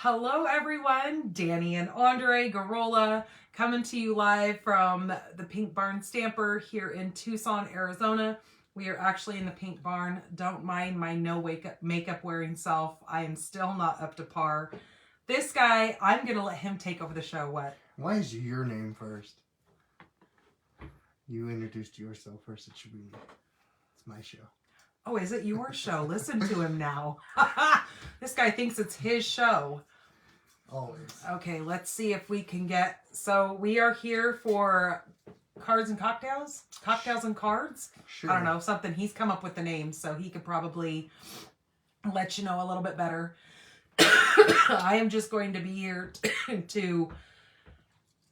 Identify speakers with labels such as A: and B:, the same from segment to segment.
A: Hello everyone, Danny and Andre Garola coming to you live from the Pink Barn Stamper here in Tucson, Arizona. We are actually in the Pink Barn. Don't mind my no makeup wearing self. I am still not up to par. This guy, I'm going to let him take over the show. What?
B: Why is your name first? You introduced yourself first. It should be me. It's my show.
A: Oh, is it your show? Listen to him now. This guy thinks it's his show.
B: Always.
A: Okay, let's see if we can get... So we are here for Cards and Cocktails? Cocktails and Cards?
B: Sure.
A: I don't know, something. He's come up with the name, so he could probably let you know a little bit better. I am just going to be here to...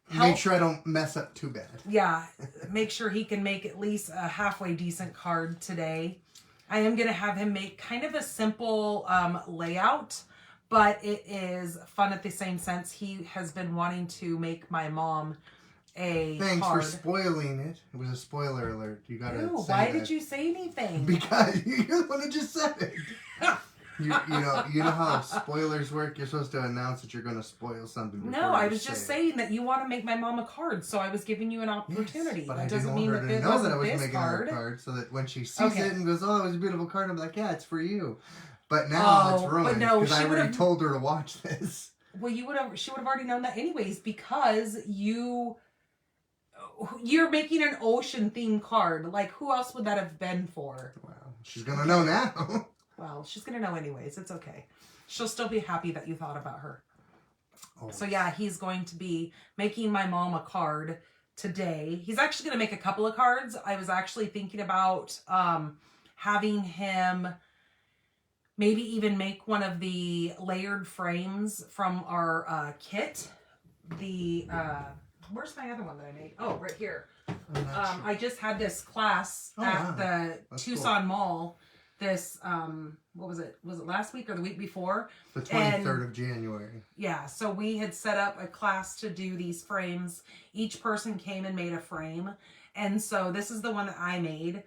A: help.
B: Make sure I don't mess up too bad.
A: Yeah, make sure he can make at least a halfway decent card today. I am going to have him make kind of a simple layout, but it is fun at the same sense. He has been wanting to make my mom a
B: Thanks
A: card.
B: for spoiling it. It was a spoiler alert. You gotta
A: Ew,
B: say
A: why
B: that.
A: did you say anything?
B: Because you're the one who just said it. You know how spoilers work? You're supposed to announce that you're going to spoil something.
A: No, I was just saying that you want to make my mom a card, so I was giving you an opportunity.
B: Yes, but
A: that
B: I
A: doesn't
B: didn't
A: mean
B: want her
A: that
B: to
A: it
B: know that I
A: wasn't
B: was
A: this
B: making
A: card.
B: her a card, so that when she sees it and goes, "Oh, it was a beautiful card," I'm like, "Yeah, it's for you." But now it's ruined because I already told her to watch this.
A: Well, she would have already known that anyways because you're making an ocean themed card. Like, who else would that have been for?
B: Well, she's gonna know now.
A: Well, she's gonna know anyways. It's okay. She'll still be happy that you thought about her.
B: Oh.
A: So yeah, he's going to be making my mom a card today. He's actually going to make a couple of cards. I was actually thinking about having him maybe even make one of the layered frames from our kit. Where's my other one that I made? Oh, right here.
B: Sure.
A: I just had this class at the Tucson Mall. This, what was it? Was it last week or the week before?
B: The 23rd of January.
A: Yeah, so we had set up a class to do these frames. Each person came and made a frame. And so this is the one that I made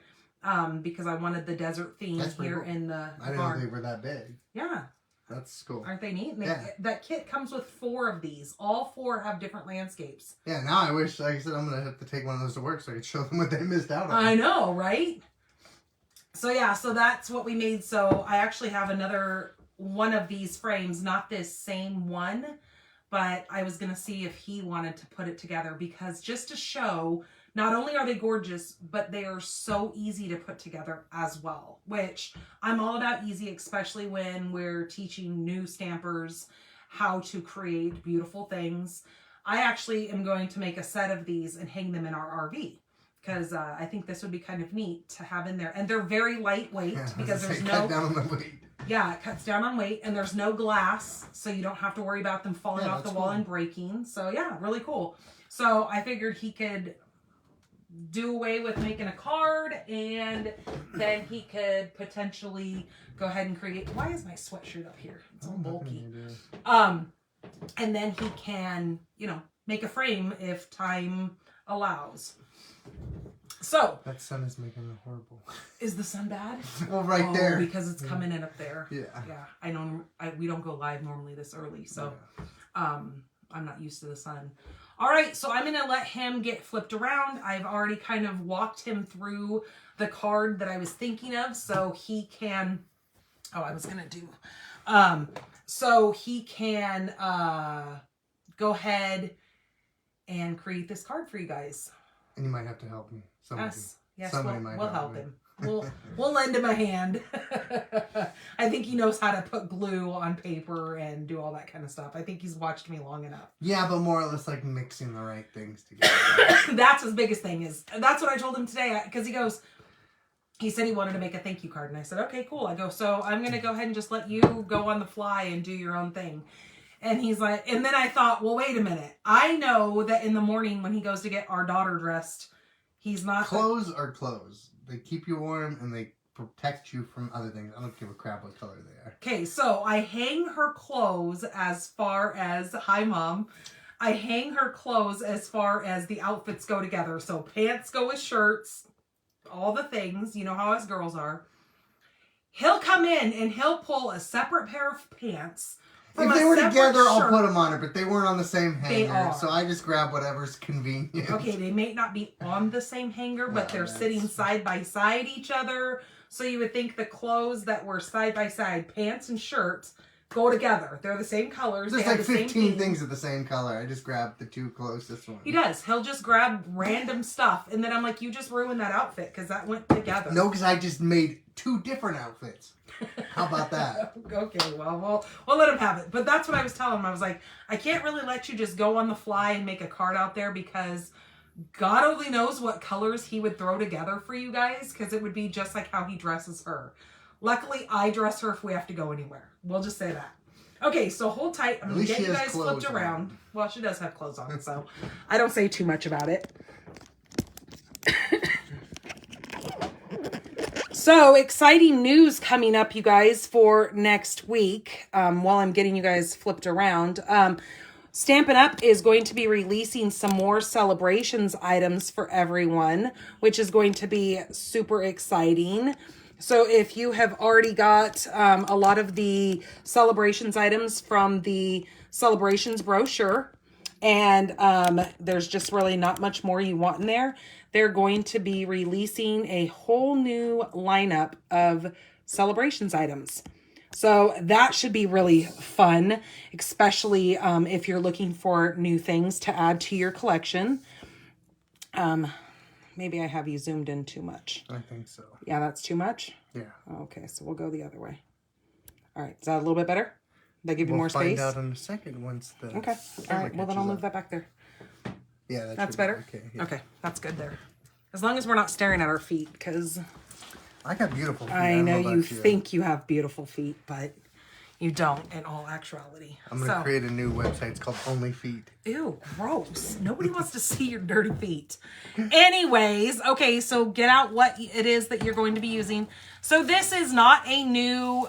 A: because I wanted the desert theme here in the
B: I didn't know they were that big.
A: Yeah.
B: That's cool.
A: Aren't they neat?
B: Yeah.
A: That kit comes with 4 of these. All 4 have different landscapes.
B: Yeah, now I wish, like I said, I'm going to have to take one of those to work so I could show them what they missed out on.
A: I know, right? So yeah, so that's what we made. So I actually have another one of these frames, not this same one, but I was going to see if he wanted to put it together because just to show, not only are they gorgeous, but they are so easy to put together as well, which I'm all about easy, especially when we're teaching new stampers how to create beautiful things. I actually am going to make a set of these and hang them in our RV. Because I think this would be kind of neat to have in there. And they're very lightweight because there's no...
B: Cut down on the weight.
A: Yeah, it cuts down on weight. And there's no glass, so you don't have to worry about them falling off the wall and breaking. So yeah, really cool. So I figured he could do away with making a card, and then he could potentially go ahead and create... Why is my sweatshirt up here? It's all bulky. And then he can, make a frame if time allows. So
B: that sun is making it horrible.
A: Is the sun bad?
B: Well, right there.
A: Because it's coming in up there.
B: Yeah.
A: Yeah. I know we don't go live normally this early, so I'm not used to the sun. All right, so I'm going to let him get flipped around. I've already kind of walked him through the card that I was thinking of so he can so he can go ahead and create this card for you guys.
B: And you might have to help me.
A: Yes,
B: Somebody
A: we'll help him. We'll lend him a hand. I think he knows how to put glue on paper and do all that kind of stuff. I think he's watched me long enough.
B: Yeah, but more or less like mixing the right things together.
A: That's his biggest thing that's what I told him today because he said he wanted to make a thank you card. And I said, okay, cool. I go, so I'm going to go ahead and just let you go on the fly and do your own thing. And he's like, and then I thought, well, wait a minute. I know that in the morning when he goes to get our daughter dressed, he's not...
B: Clothes are clothes. They keep you warm and they protect you from other things. I don't give a crap what color they are.
A: Okay, so I hang her clothes as far as... Hi, Mom. I hang her clothes as far as the outfits go together. So pants go with shirts, all the things. You know how us girls are. He'll come in and he'll pull a separate pair of pants
B: If they were together, I'll put them on it, but they weren't on the same hanger. So I just grab whatever's convenient.
A: Okay, they may not be on the same hanger, but they're sitting side by side each other. So you would think the clothes that were side by side, pants and shirts, go together. They're the same colors.
B: There's like 15 things of the same color. I just grabbed the two closest ones.
A: He does. He'll just grab random stuff. And then I'm like, you just ruined that outfit because that went together.
B: No, because I just made 2 different outfits. How about that?
A: Okay, well, we'll let him have it. But that's what I was telling him. I was like, I can't really let you just go on the fly and make a card out there because God only knows what colors he would throw together for you guys because it would be just like how he dresses her. Luckily, I dress her if we have to go anywhere. We'll just say that. Okay, so hold tight. I'm going to get you guys flipped around. Well, she does have clothes on, so I don't say too much about it. So, exciting news coming up, you guys, for next week while I'm getting you guys flipped around. Stampin' Up! Is going to be releasing some more celebrations items for everyone, which is going to be super exciting. So, if you have already got a lot of the celebrations items from the celebrations brochure, and there's just really not much more you want in there, they're going to be releasing a whole new lineup of celebrations items. So that should be really fun, especially if you're looking for new things to add to your collection. Maybe I have you zoomed in too much.
B: I think so.
A: Yeah, that's too much?
B: Yeah.
A: Okay, so we'll go the other way. All right, is that a little bit better? Did I give you more space?
B: We'll find out in a second once the...
A: Okay, all right, well then I'll move that back there.
B: Yeah,
A: that's better?
B: Okay, yeah.
A: Okay, that's good there. As long as we're not staring at our feet, because...
B: I got beautiful feet.
A: I know you think you have beautiful feet, but you don't in all actuality.
B: I'm going to create a new website. It's called Only Feet.
A: Ew, gross. Nobody wants to see your dirty feet. Anyways, okay, so get out what it is that you're going to be using. So this is not a new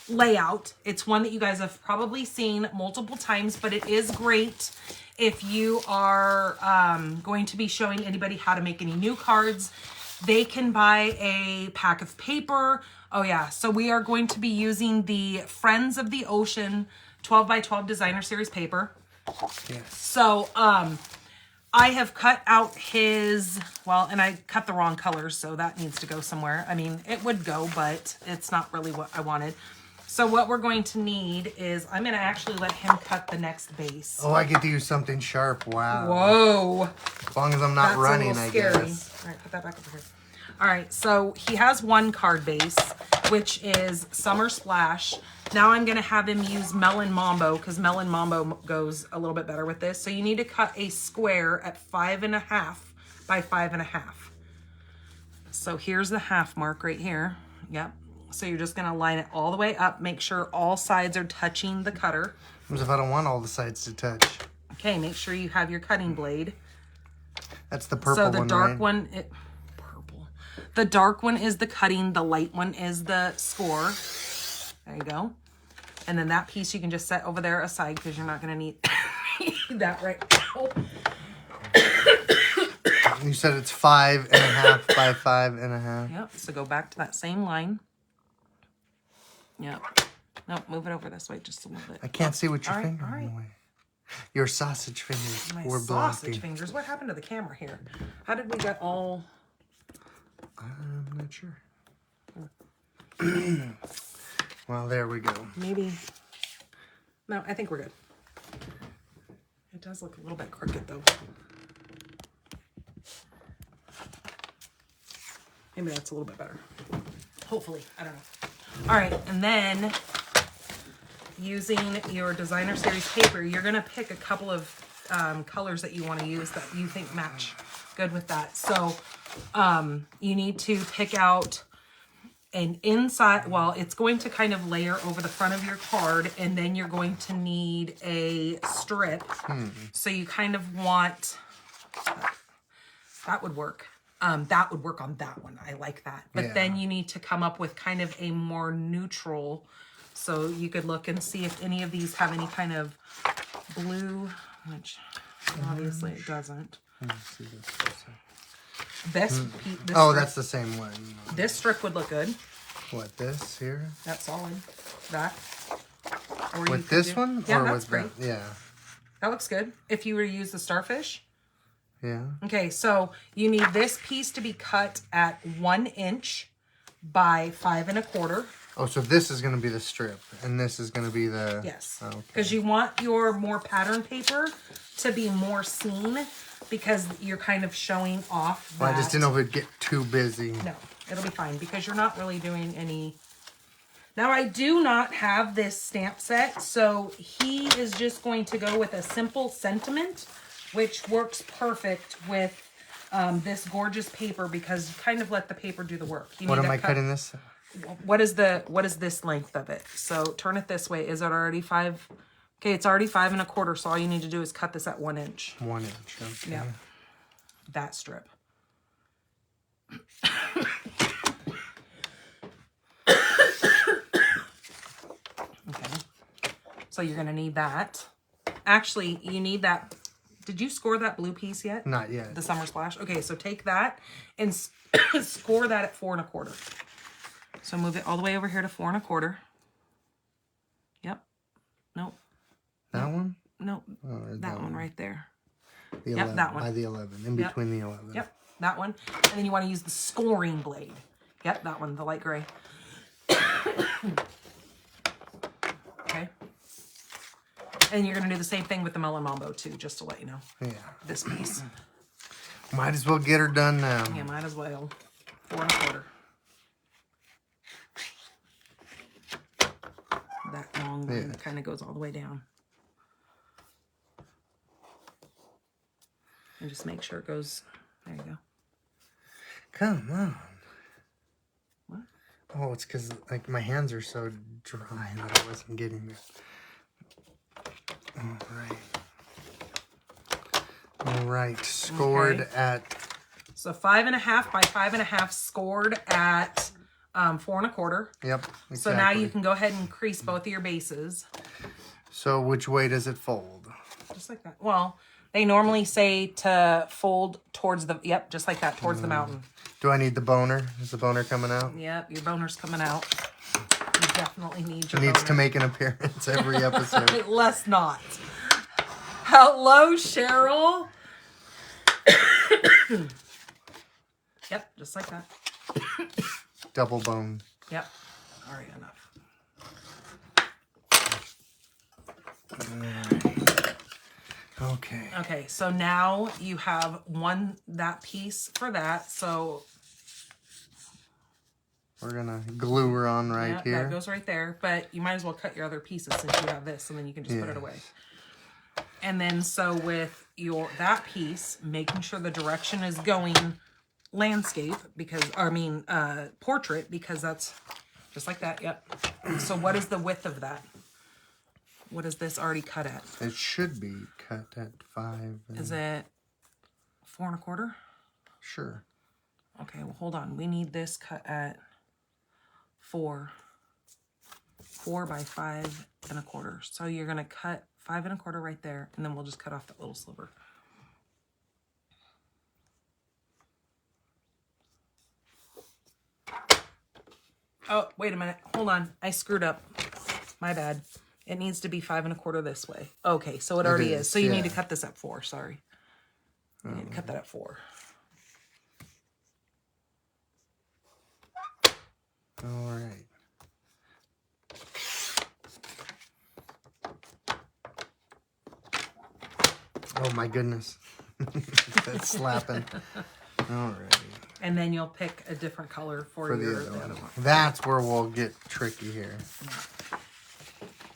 A: layout. It's one that you guys have probably seen multiple times, but it is great if you are going to be showing anybody how to make any new cards. They can buy a pack of paper. Oh yeah, so we are going to be using the Friends of the Ocean 12 by 12 designer series paper.
B: Yes.
A: So I have cut out his, well, and I cut the wrong colors, so that needs to go somewhere. I mean, it would go, but it's not really what I wanted. So what we're going to need is, I'm going to actually let him cut the next base.
B: Oh, I get to use something sharp. Wow.
A: Whoa.
B: As long as I'm not running, I guess.
A: All right, put that back over here. All right, so he has one card base, which is Summer Splash. Now I'm going to have him use Melon Mambo, because Melon Mambo goes a little bit better with this. So you need to cut a square at 5.5 by 5.5. So here's the half mark right here. Yep. So you're just going to line it all the way up. Make sure all sides are touching the cutter.
B: What if I don't want all the sides to touch?
A: Okay, make sure you have your cutting blade.
B: That's the purple one,
A: So the dark
B: right?
A: one, purple. The dark one is the cutting. The light one is the score. There you go. And then that piece you can just set over there aside because you're not going to need that right now.
B: You said it's 5.5 by 5.5.
A: Yep. So go back to that same line. Yep. No, move it over this way just a little bit.
B: I can't see with your finger
A: all right.
B: in the way. Your sausage fingers
A: My
B: were
A: sausage
B: blocking.
A: fingers. What happened to the camera here? How did we get all...
B: I'm not sure. Well, there we go.
A: Maybe... No, I think we're good. It does look a little bit crooked, though. Maybe that's a little bit better. Hopefully. I don't know. All right, and then using your designer series paper, you're going to pick a couple of colors that you want to use that you think match good with that. So you need to pick out an inside, well, it's going to kind of layer over the front of your card, and then you're going to need a strip. So you kind of want, that would work. That would work on that one. I like that. But then you need to come up with kind of a more neutral. So you could look and see if any of these have any kind of blue, which obviously it doesn't. This
B: oh, that's the same one.
A: This strip would look good.
B: What, this here?
A: That's solid. That. Or
B: with this one?
A: Yeah,
B: or
A: that's
B: with
A: great.
B: That? Yeah.
A: That looks good. If you were to use the starfish.
B: Yeah.
A: Okay, so you need this piece to be cut at 1 inch by 5 1/4.
B: Oh, so this is going to be the strip, and this is going to be the...
A: Yes.
B: Okay.
A: Because you want your more pattern paper to be more seen because you're kind of showing off that.
B: Well, I just didn't know if it'd get too busy.
A: No, it'll be fine because you're not really doing any... Now, I do not have this stamp set, so he is just going to go with a simple sentiment, which works perfect with this gorgeous paper because you kind of let the paper do the work.
B: What am I cutting this?
A: What is this length of it? So turn it this way. Is it already 5? Okay, it's already 5 1/4. So all you need to do is cut this at 1 inch.
B: 1 inch. Okay.
A: Yeah, that strip. Okay, so you're gonna need that. Actually, you need that. Did you score that blue piece yet?
B: Not yet.
A: The summer splash. Okay, so take that and score that at 4 1/4. So move it all the way over here to 4 1/4. Yep. Nope.
B: That one?
A: Nope. Oh, that one right there.
B: The 11, that one. By the 11. In between the 11.
A: Yep. That one. And then you want to use the scoring blade. Yep, that one, the light gray. Okay. And you're going to do the same thing with the melon mambo too, just to let you know.
B: Yeah.
A: This piece.
B: Might as well get her done now.
A: Yeah, might as well. 4 1/4. That long one that kind of goes all the way down. And just make sure it goes, there you go.
B: Come on.
A: What?
B: Oh, it's because like my hands are so dry that I wasn't getting it. All right. Scored at...
A: So 5 1/2 by 5 1/2 scored at 4 1/4.
B: Yep, exactly.
A: So now you can go ahead and crease both of your bases.
B: So which way does it fold?
A: Just like that. Well, they normally say to fold towards the, yep, just like that, towards the mountain.
B: Do I need the boner? Is the boner coming out?
A: Yep, your boner's coming out. You definitely need your
B: It needs
A: boner.
B: to make an appearance every episode.
A: Let's not. Hello, Cheryl. Yep, just like that.
B: Double bone.
A: Yep. All right, enough.
B: Okay.
A: Okay, so now you have that piece for that. So
B: we're gonna glue her on right here.
A: That goes right there. But you might as well cut your other pieces since you have this, and then you can just put it away. And then so with that piece, making sure the direction is going landscape because, portrait, because that's just like that. Yep. So what is the width of that? What is this already cut at?
B: It should be cut at 5.
A: Is it 4 1/4?
B: Sure.
A: Okay, well, hold on. We need this cut at 4 by 5 1/4. So you're going to cut 5 1/4 right there, and then we'll just cut off that little sliver. Oh, wait a minute. Hold on. I screwed up. My bad. It needs to be 5 1/4 this way. Okay, so it already is. So you need to cut this at 4. Sorry. You need to cut that at 4.
B: All right. Oh my goodness. That's slapping. All right.
A: And then you'll pick a different color for
B: the
A: your
B: other one.
A: other one.
B: That's where we'll get tricky here.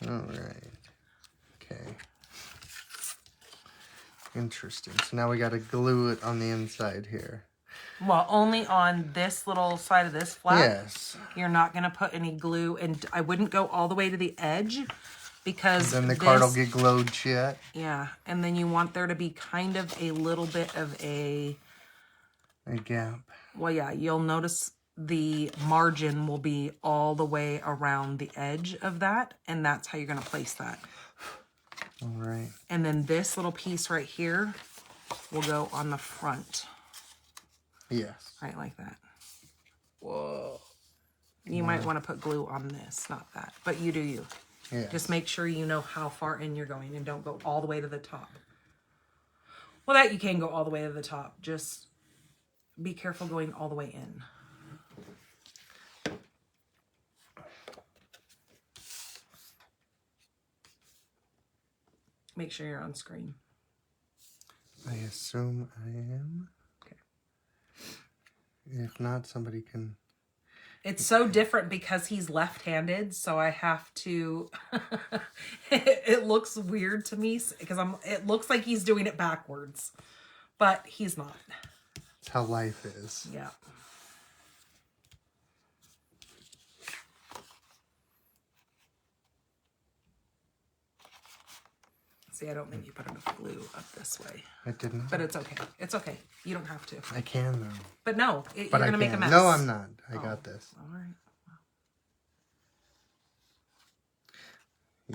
B: All right. Okay. Interesting. So now we got to glue it on the inside here.
A: Well, only on this little side of this flap.
B: Yes.
A: You're not going to put any glue. And I wouldn't go all the way to the edge because
B: then the card will get glued shut.
A: Yeah. And then you want there to be kind of a little bit of a
B: gap.
A: Well, yeah, you'll notice the margin will be all the way around the edge of that. And that's how you're going to place that.
B: All right.
A: And then this little piece right here will go on the front.
B: Yes.
A: Right like that. Whoa. You might want to put glue on this, not that. But you do you.
B: Yeah.
A: Just make sure you know how far in you're going and don't go all the way to the top. Well, that you can go all the way to the top. Just be careful going all the way in. Make sure you're on screen.
B: I assume I am.
A: Okay.
B: If not, somebody can...
A: It's so different because he's left-handed, so I have to... it looks weird to me because it looks like he's doing it backwards, but he's not.
B: It's how life is.
A: Yeah. See, I don't think you put enough glue up this way.
B: I didn't.
A: But it's okay. It's okay. You don't have to.
B: I can, though.
A: But no, you're going to make a mess.
B: No, I'm not. I got this.
A: All right.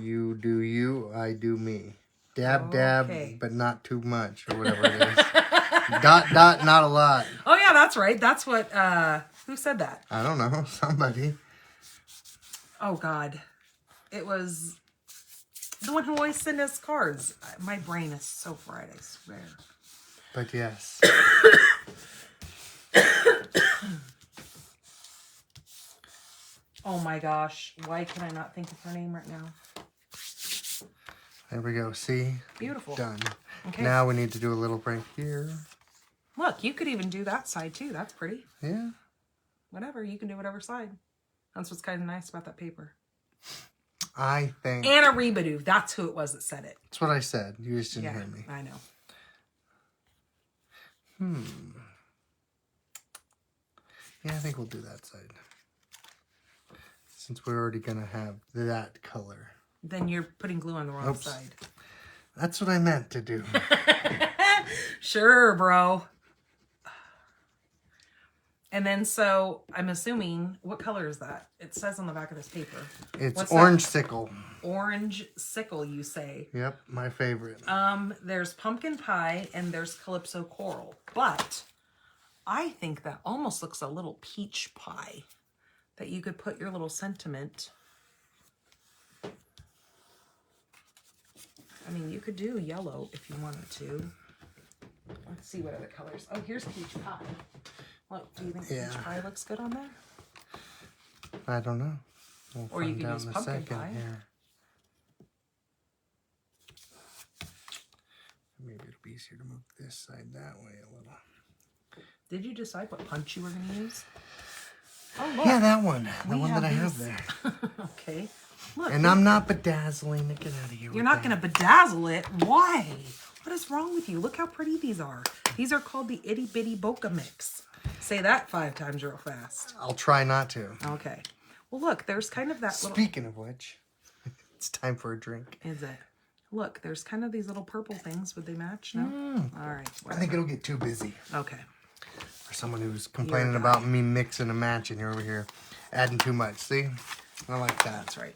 B: You do you, I do me. Dab, dab, but not too much, or whatever it is. Dot, dot, not a lot.
A: Oh, yeah, that's right. That's what, who said that?
B: I don't know. Somebody.
A: Oh, God. It was the one who always sent us cards. My brain is so fried, I swear.
B: But yes.
A: Oh, my gosh. Why can I not think of her name right now?
B: There we go. See?
A: Beautiful.
B: Done.
A: Okay.
B: Now we need to do a little break here.
A: Look, you could even do that side, too. That's pretty.
B: Yeah.
A: Whatever. You can do whatever side. That's what's kind of nice about that paper.
B: I think...
A: Anna Rebadoo. That's who it was that said it.
B: That's what I said. You just didn't hear me.
A: I know.
B: Yeah, I think we'll do that side. Since we're already going to have that color.
A: Then you're putting glue on the wrong side.
B: That's what I meant to do.
A: Sure, bro. And then, so, I'm assuming, what color is that? It says on the back of this paper.
B: It's orange sickle.
A: Orange sickle, you say.
B: Yep, my favorite.
A: There's pumpkin pie and there's calypso coral. But I think that almost looks a little peach pie. That you could put your little sentiment. I mean, you could do yellow if you wanted to. Let's see what other colors. Oh, here's peach pie. Look, do you think peach pie looks good on there?
B: I don't know. We'll
A: or you
B: find
A: could
B: out
A: use
B: in a
A: pumpkin
B: second
A: pie.
B: here. Maybe it'll be easier to move this side that way a little.
A: Did you decide what punch you were going to use? Oh, look.
B: Yeah, that one. The one that I have there.
A: Okay. Look.
B: And I'm not bedazzling it. Get out of here.
A: You're not going to bedazzle it. Why? What is wrong with you? Look how pretty these are. These are called the Itty Bitty Bokeh Mix. Say that 5 times real fast.
B: I'll try not to.
A: Okay. Well, look, there's kind of that little...
B: Speaking of which, it's time for a drink.
A: Is it? Look, there's kind of these little purple things. Would they match? No? All right.
B: I think it'll get too busy.
A: Okay.
B: For someone who's complaining about me mixing and matching, you're over here adding too much. See? I like that.
A: That's right.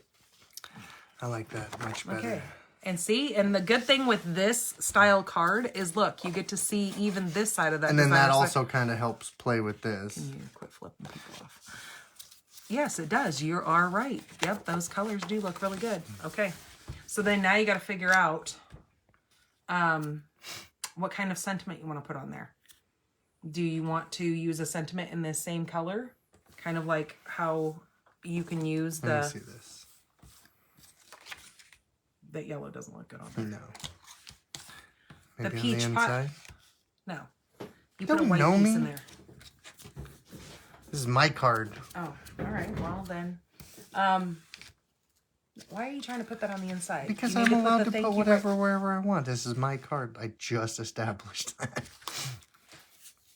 B: I like that much better.
A: Okay. And see, and the good thing with this style card is, look, you get to see even this side of that.
B: And then that also kind of helps play with this.
A: Can you quit flipping people off? Yes, it does. You are right. Yep, those colors do look really good. Okay. So then now you got to figure out what kind of sentiment you want to put on there. Do you want to use a sentiment in this same color? Kind of like how you can use the...
B: Let me see this.
A: That yellow doesn't look good on there.
B: No.
A: Maybe
B: the
A: peach
B: inside?
A: No. You
B: Don't
A: put a white
B: know
A: piece
B: me.
A: in there.
B: This is my card.
A: Oh, all right. Well, then. Why are you trying to put that on the inside?
B: Because I'm allowed to put whatever wherever I want. This is my card. I just established that.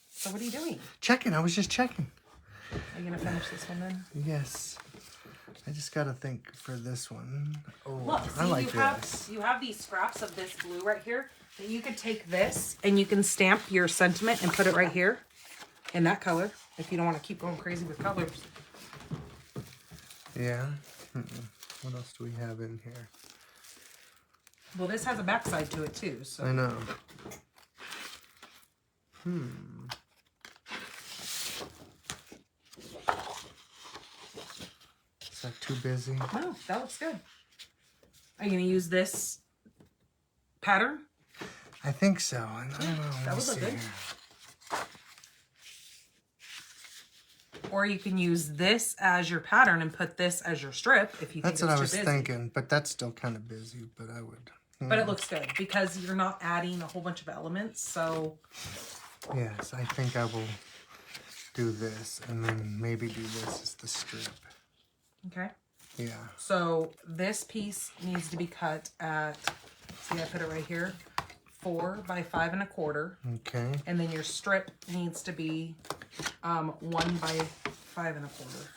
A: So what are you doing?
B: Checking. I was just checking.
A: Are you going to finish this one then?
B: Yes. I just got to think for this one. Oh,
A: Look, see,
B: I like this.
A: You have these scraps of this blue right here that you could take this and you can stamp your sentiment and put it right here in that color if you don't want to keep going crazy with colors.
B: Yeah. What else do we have in here?
A: Well, this has a backside to it too. So
B: I know. Is that too busy?
A: No, that looks good. Are you going to use this pattern?
B: I think so. I don't know.
A: That would look good. Or you can use this as your pattern and put this as your strip if you think it's too busy. That's what I was thinking,
B: but that's still kind of busy, but I would.
A: But it looks good because you're not adding a whole bunch of elements, so.
B: Yes, I think I will do this and then maybe do this as the strip.
A: Okay.
B: Yeah.
A: So this piece needs to be cut at, see I put it right here, 4 by 5 1/4.
B: Okay.
A: And then your strip needs to be 1 by 5 1/4.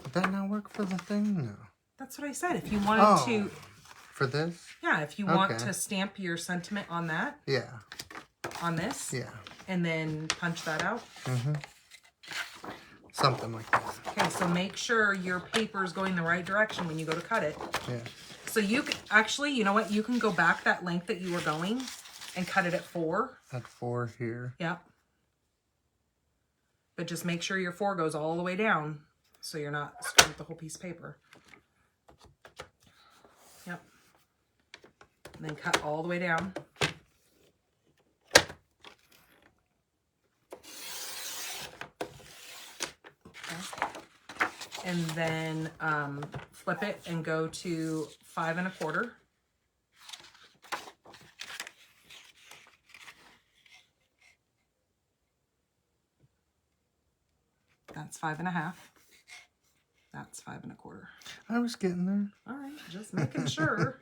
B: Would that not work for the thing? No.
A: That's what I said. If you wanted to...
B: For this?
A: Yeah, if you want to stamp your sentiment on that.
B: Yeah.
A: On this.
B: Yeah.
A: And then punch that out.
B: Mm-hmm. Something like that.
A: Okay, so make sure your paper is going the right direction when you go to cut it.
B: Yeah.
A: So you can, actually, you know what? You can go back that length that you were going and cut it at 4.
B: At 4 here.
A: Yeah. But just make sure your 4 goes all the way down so you're not screwing with the whole piece of paper. Yep. And then cut all the way down. And then flip it and go to 5 1/4. That's 5 1/2. That's 5 1/4.
B: I was getting there.
A: All right, just making sure.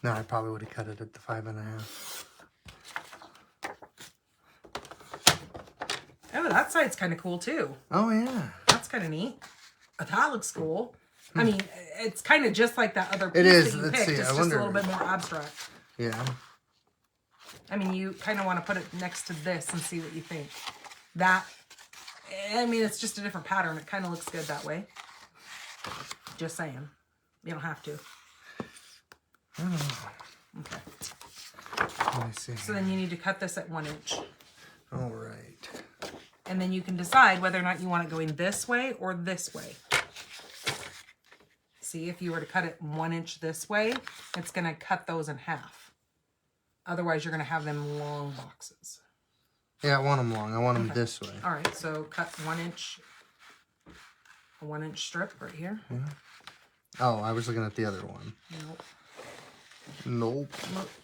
B: No, I probably would have cut it at the 5 1/2.
A: Oh, that side's kind of cool too.
B: Oh, yeah.
A: That's kind of neat. That looks cool. I mean, it's kind of just like that other piece
B: it is.
A: that you
B: Let's
A: picked.
B: see.
A: It's just a little bit more abstract.
B: Yeah.
A: I mean, you kind of want to put it next to this and see what you think. That, I mean, it's just a different pattern. It kind of looks good that way. Just saying. You don't have to. Okay.
B: Let me see.
A: So then you need to cut this at 1 inch.
B: All right.
A: And then you can decide whether or not you want it going this way or this way. See, if you were to cut it 1 inch this way, it's going to cut those in half. Otherwise, you're going to have them long boxes.
B: Yeah, I want them long. I want them this way.
A: All right, so cut 1 inch, a 1 inch strip right here.
B: Yeah. Oh, I was looking at the other one.
A: Nope.
B: Nope.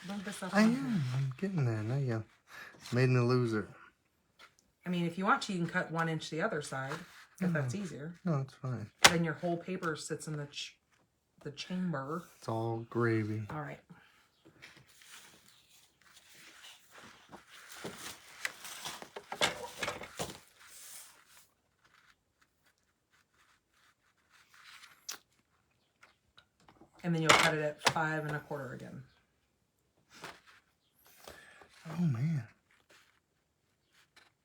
A: Look this up.
B: I am. I'm getting there. Now you made me lose it.
A: I mean, if you want to, you can cut 1 inch the other side, if that's easier.
B: No, it's fine.
A: Then your whole paper sits in the chamber.
B: It's all gravy.
A: All right. And then you'll cut it at 5 1/4 again.
B: Oh, man.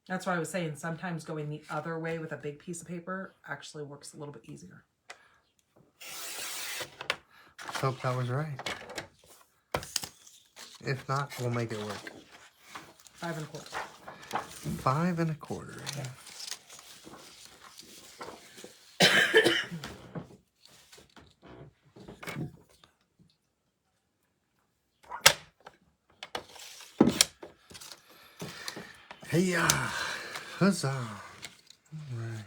A: That's why I was saying sometimes going the other way with a big piece of paper actually works a little bit easier.
B: Let's hope that was right. If not, we'll make it work.
A: 5 1/4.
B: 5 1/4.
A: Yeah.
B: Hey-ya! Huzzah! All right.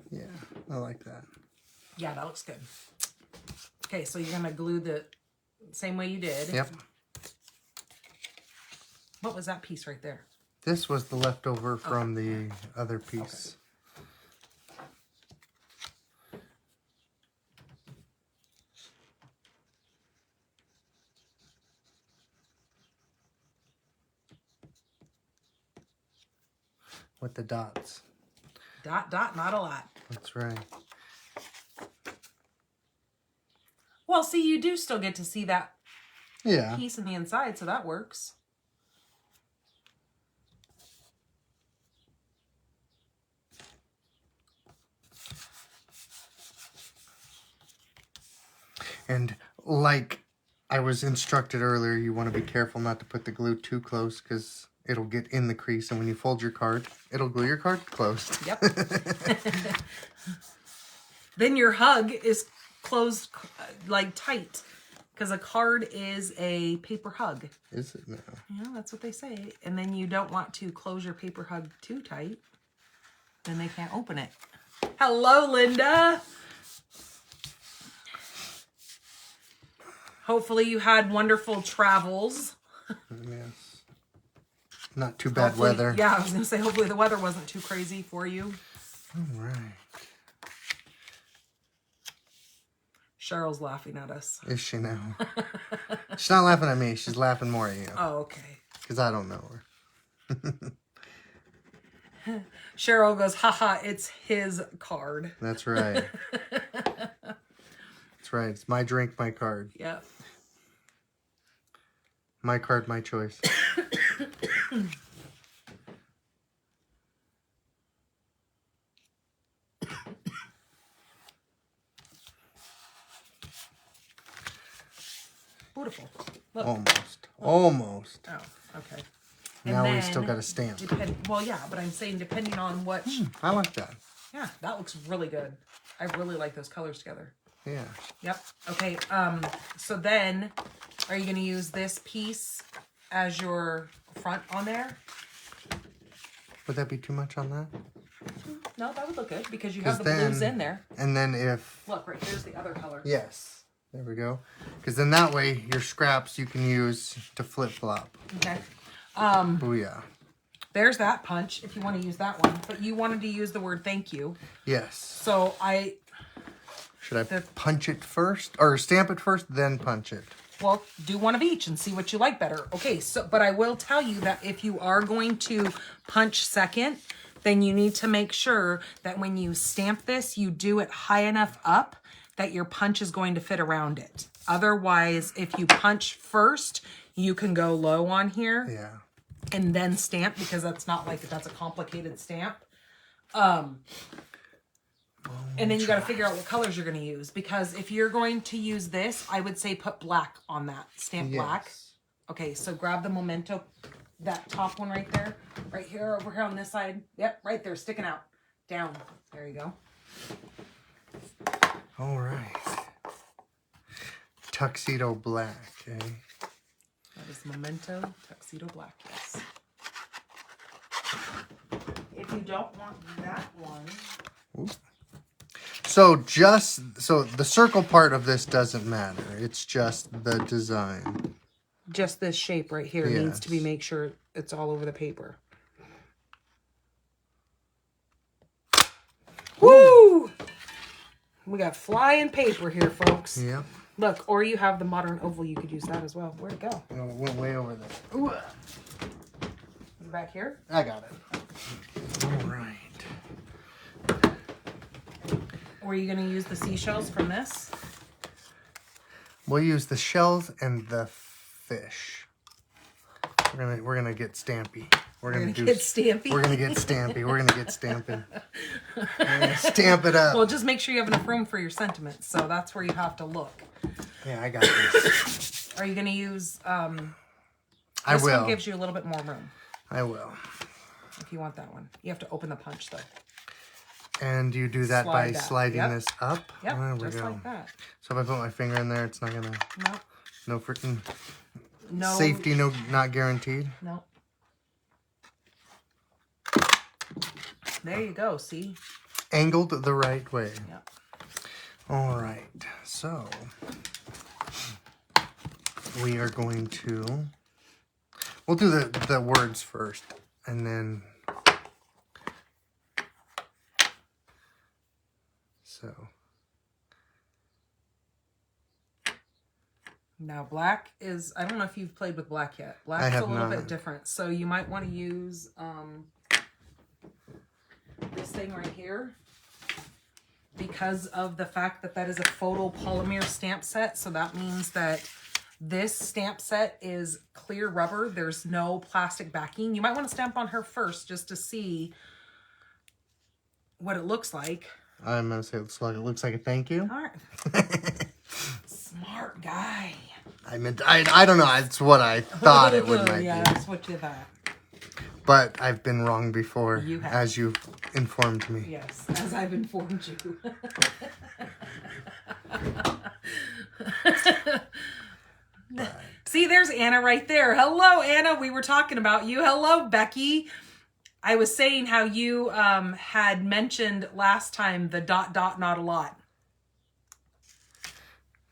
B: Yeah, I like that.
A: Yeah, that looks good. Okay, so you're going to glue the same way you did.
B: Yep.
A: What was that piece right there?
B: This was the leftover from the other piece. Okay. With the dots.
A: Dot, dot, not a lot.
B: That's right.
A: Well, see, you do still get to see that
B: Yeah.
A: piece on the inside, so that works.
B: And like I was instructed earlier, you want to be careful not to put the glue too close because it'll get in the crease. And when you fold your card, it'll glue your card closed.
A: Yep. Then your hug is closed like tight. Because a card is a paper hug.
B: Is it now?
A: Yeah, that's what they say. And then you don't want to close your paper hug too tight. Then they can't open it. Hello, Linda. Hopefully you had wonderful travels.
B: Yes. Not too bad weather.
A: Yeah, I was going to say, hopefully the weather wasn't too crazy for you.
B: All right.
A: Cheryl's laughing at us.
B: Is she now? She's not laughing at me. She's laughing more at you.
A: Oh, okay.
B: Because I don't know her.
A: Cheryl goes, haha, it's his card.
B: That's right. That's right. It's my drink, my card.
A: Yep.
B: My card, my choice.
A: Beautiful. Look.
B: Almost.
A: Oh, okay.
B: Now we still got a stamp.
A: Well, yeah, but I'm saying depending on what...
B: I like that.
A: Yeah, that looks really good. I really like those colors together.
B: Yeah.
A: Yep. Okay, so then, are you going to use this piece as your front on there?
B: Would that be too much on that?
A: No, that would look good because you have the blues in there.
B: And then if...
A: Look, right here's the other color.
B: Yes. There we go. Because then that way, your scraps you can use to flip-flop.
A: Okay.
B: Booyah.
A: There's that punch, if you want to use that one. But you wanted to use the word thank you.
B: Yes.
A: So
B: Should I punch it first? Or stamp it first, then punch it?
A: Well, do one of each and see what you like better. Okay, but I will tell you that if you are going to punch second, then you need to make sure that when you stamp this, you do it high enough up that your punch is going to fit around it. Otherwise, if you punch first, you can go low on here.
B: Yeah.
A: And then stamp, because that's not like, that's a complicated stamp. And then you got to figure out what colors you're going to use. Because if you're going to use this, I would say put black on that. Stamp black. Okay, so grab the Memento, that top one right there. Right here, over here on this side. Yep, right there, sticking out. Down. There you go.
B: All right. Tuxedo black, eh?
A: That is Memento Tuxedo Black, yes. If you don't want that one...
B: Ooh. So the circle part of this doesn't matter. It's just the design.
A: Just this shape right here needs to be, make sure it's all over the paper. Woo! We got flying paper here, folks.
B: Yep.
A: Look, or you have the modern oval. You could use that as well. Where'd it go?
B: No, it went way over there.
A: Ooh. Is it back here?
B: I got it. All right.
A: Or are you going to use the seashells from this?
B: We'll use the shells and the fish. We're gonna get stampy. We're gonna get stampy. We're gonna get stampy. We're gonna get stamping. We're gonna stamp it up.
A: Well, just make sure you have enough room for your sentiments. So that's where you have to look.
B: Yeah, I got this.
A: Are you gonna use?
B: I
A: this
B: will.
A: one gives you a little bit more room.
B: I will.
A: If you want that one, you have to open the punch though.
B: And you do that by sliding this up?
A: Yep,
B: there we
A: just
B: go.
A: like that.
B: So if I put my finger in there, it's not gonna...
A: Nope.
B: No freaking...
A: No.
B: Safety, no, not guaranteed?
A: No. There you go, see?
B: Angled the right way.
A: Yep.
B: All right, so... We are going to... We'll do the words first, and then... So...
A: Now black is, I don't know if you've played with black yet. Black's a little bit different. So you might want to use this thing right here because of the fact that that is a photopolymer stamp set. So that means that this stamp set is clear rubber. There's no plastic backing. You might want to stamp on her first just to see what it looks like.
B: I'm going to say it looks like a thank you.
A: All right. Smart guy.
B: I don't know. It's what I thought it would might
A: yeah,
B: be.
A: that's what you thought.
B: But I've been wrong before,
A: You have.
B: as you've informed me.
A: Yes, as I've informed you. See, there's Anna right there. Hello, Anna. We were talking about you. Hello, Becky. I was saying how you had mentioned last time the ... not a lot.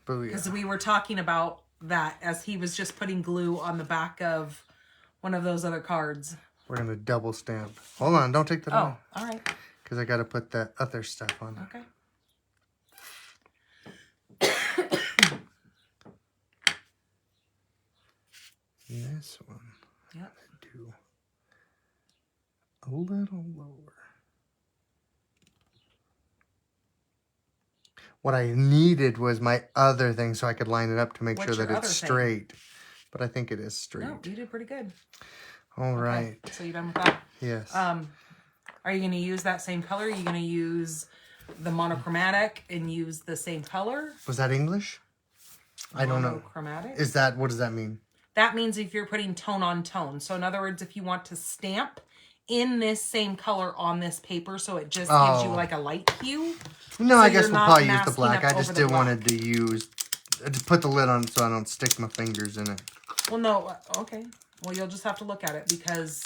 A: Because we were talking about that as he was just putting glue on the back of one of those other cards.
B: We're going to double stamp. Hold on, don't take that away.
A: Oh, all right.
B: Because I got to put that other stuff on.
A: Okay.
B: This one.
A: Yep.
B: Do a little lower. What I needed was my other thing so I could line it up to make sure that it's straight. But I think it is straight.
A: No, you did pretty good.
B: All right.
A: So you done with that?
B: Yes.
A: Are you going to use that same color? Are you going to use the monochromatic and use the same color?
B: Was that English? I don't know.
A: Monochromatic?
B: What does that mean?
A: That means if you're putting tone on tone. So in other words, if you want to stamp in this same color on this paper, so it just gives you like a light hue.
B: No,
A: so
B: I guess we'll probably use the black. I just
A: didn't
B: wanted to use, just put the lid on so I don't stick my fingers in it.
A: Well, no, okay. Well, you'll just have to look at it because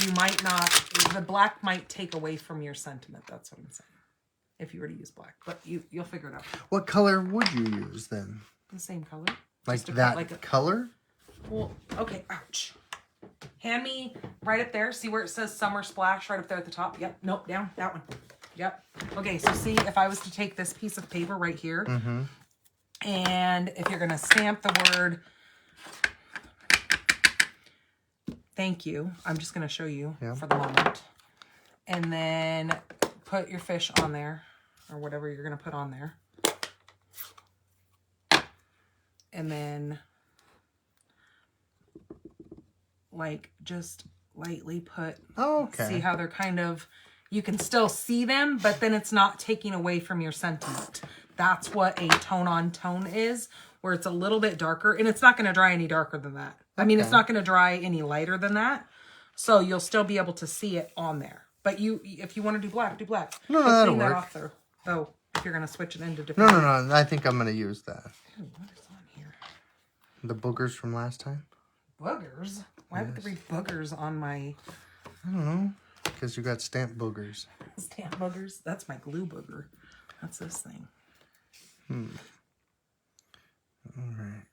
A: you might not, the black might take away from your sentiment. That's what I'm saying. If you were to use black, but you'll figure it out.
B: What color would you use then?
A: The same color.
B: Like that color?
A: Well, okay, ouch. Hand me right up there. See where it says Summer Splash right up there at the top? Yep. Nope, down. That one. Yep. Okay, so see, if I was to take this piece of paper right here, and if you're going to stamp the word thank you, I'm just going to show you for the moment. And then put your fish on there, or whatever you're going to put on there. And then like just lightly put, see how they're kind of, you can still see them, but then it's not taking away from your sentiment. That's what a tone on tone is, where it's a little bit darker, and it's not going to dry any darker than that. I mean, it's not going to dry any lighter than that. So you'll still be able to see it on there. But if you want to do black, do black.
B: No, that'll work.
A: That off though. Oh, if you're going to switch it into different.
B: No. I think I'm going to use that.
A: Ooh, what is on here?
B: The boogers from last time.
A: Boogers? Why would there be boogers on my...
B: I don't know. Because you got stamp boogers.
A: Stamp boogers? That's my glue booger. That's this thing.
B: All right.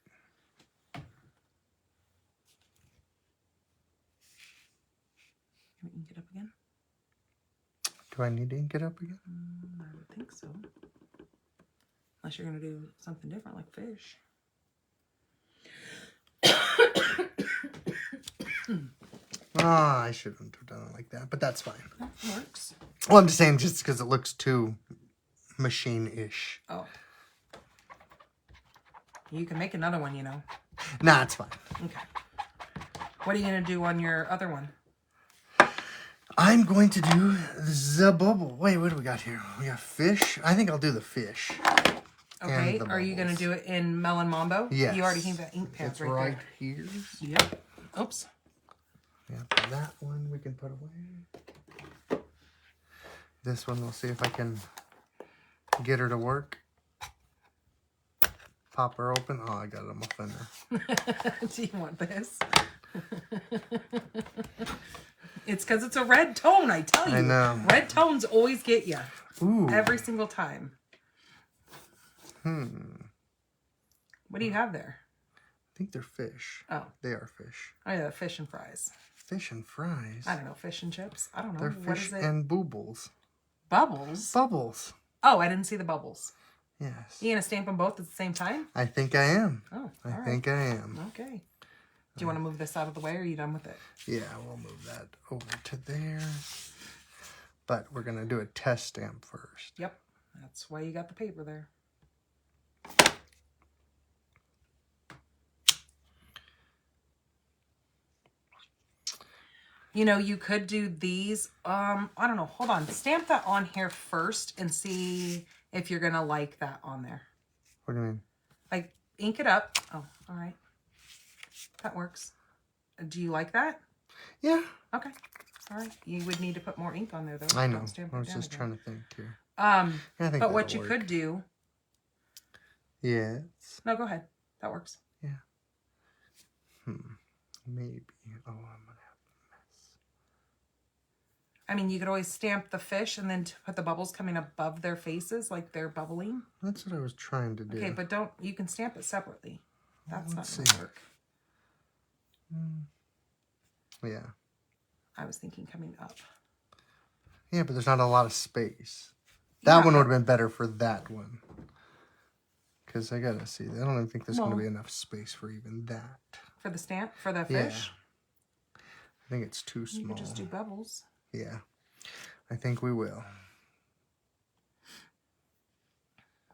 A: Can we ink it up again?
B: Do I need to ink it up again?
A: I would think so. Unless you're going to do something different like fish.
B: I shouldn't have done it like that, but that's fine.
A: That works.
B: Well, I'm just saying just because it looks too machine-ish.
A: Oh. You can make another one, you know.
B: Nah, it's fine.
A: Okay. What are you going to do on your other one?
B: I'm going to do the bubble. Wait, what do we got here? We got fish. I think I'll do the fish.
A: Okay. Are you going to do it in Melon Mambo?
B: Yes.
A: You already have that ink pad
B: right here.
A: Yep. Oops.
B: Yep. That one we can put away. This one, we'll see if I can get her to work. Pop her open. Oh, I got it on my finger.
A: Do you want this? It's because it's a red tone, I tell you.
B: I know.
A: Red tones always get you.
B: Ooh.
A: Every single time. What do you have there?
B: I think they're fish.
A: Oh.
B: They are fish.
A: Oh, yeah, fish and fries.
B: Fish and fries?
A: I don't know. Fish and chips? I don't know.
B: They're
A: What
B: fish
A: is it?
B: and boobles.
A: Bubbles?
B: Bubbles.
A: Oh, I didn't see the bubbles.
B: Yes.
A: You going to stamp them both at the same time?
B: I think I am.
A: Oh,
B: I think I am.
A: Okay. Do you want to move this out of the way, or are you done with it?
B: Yeah, we'll move that over to there. But we're going to do a test stamp first.
A: Yep. That's why you got the paper there. You know, you could do these. I don't know. Hold on. Stamp that on here first and see if you're going to like that on there.
B: What do you mean?
A: Like, ink it up. Oh, all right. That works. Do you like that?
B: Yeah.
A: Okay. All right. You would need to put more ink on there, though.
B: I know. I was just trying to think here.
A: Yeah,
B: I think
A: but what you could do...
B: Yes.
A: No, go ahead. That works.
B: Yeah. Maybe. Oh, I'm gonna have a mess.
A: I mean, you could always stamp the fish and then put the bubbles coming above their faces like they're bubbling.
B: That's what I was trying to do.
A: Okay, but don't... You can stamp it separately. That's not going to work.
B: Yeah.
A: I was thinking coming up.
B: Yeah, but there's not a lot of space. That one would have been better for that one. Because I gotta see. I don't even think there's going to be enough space for even that.
A: For the stamp? For the fish?
B: I think it's too small.
A: You could just do bubbles.
B: Yeah. I think we will.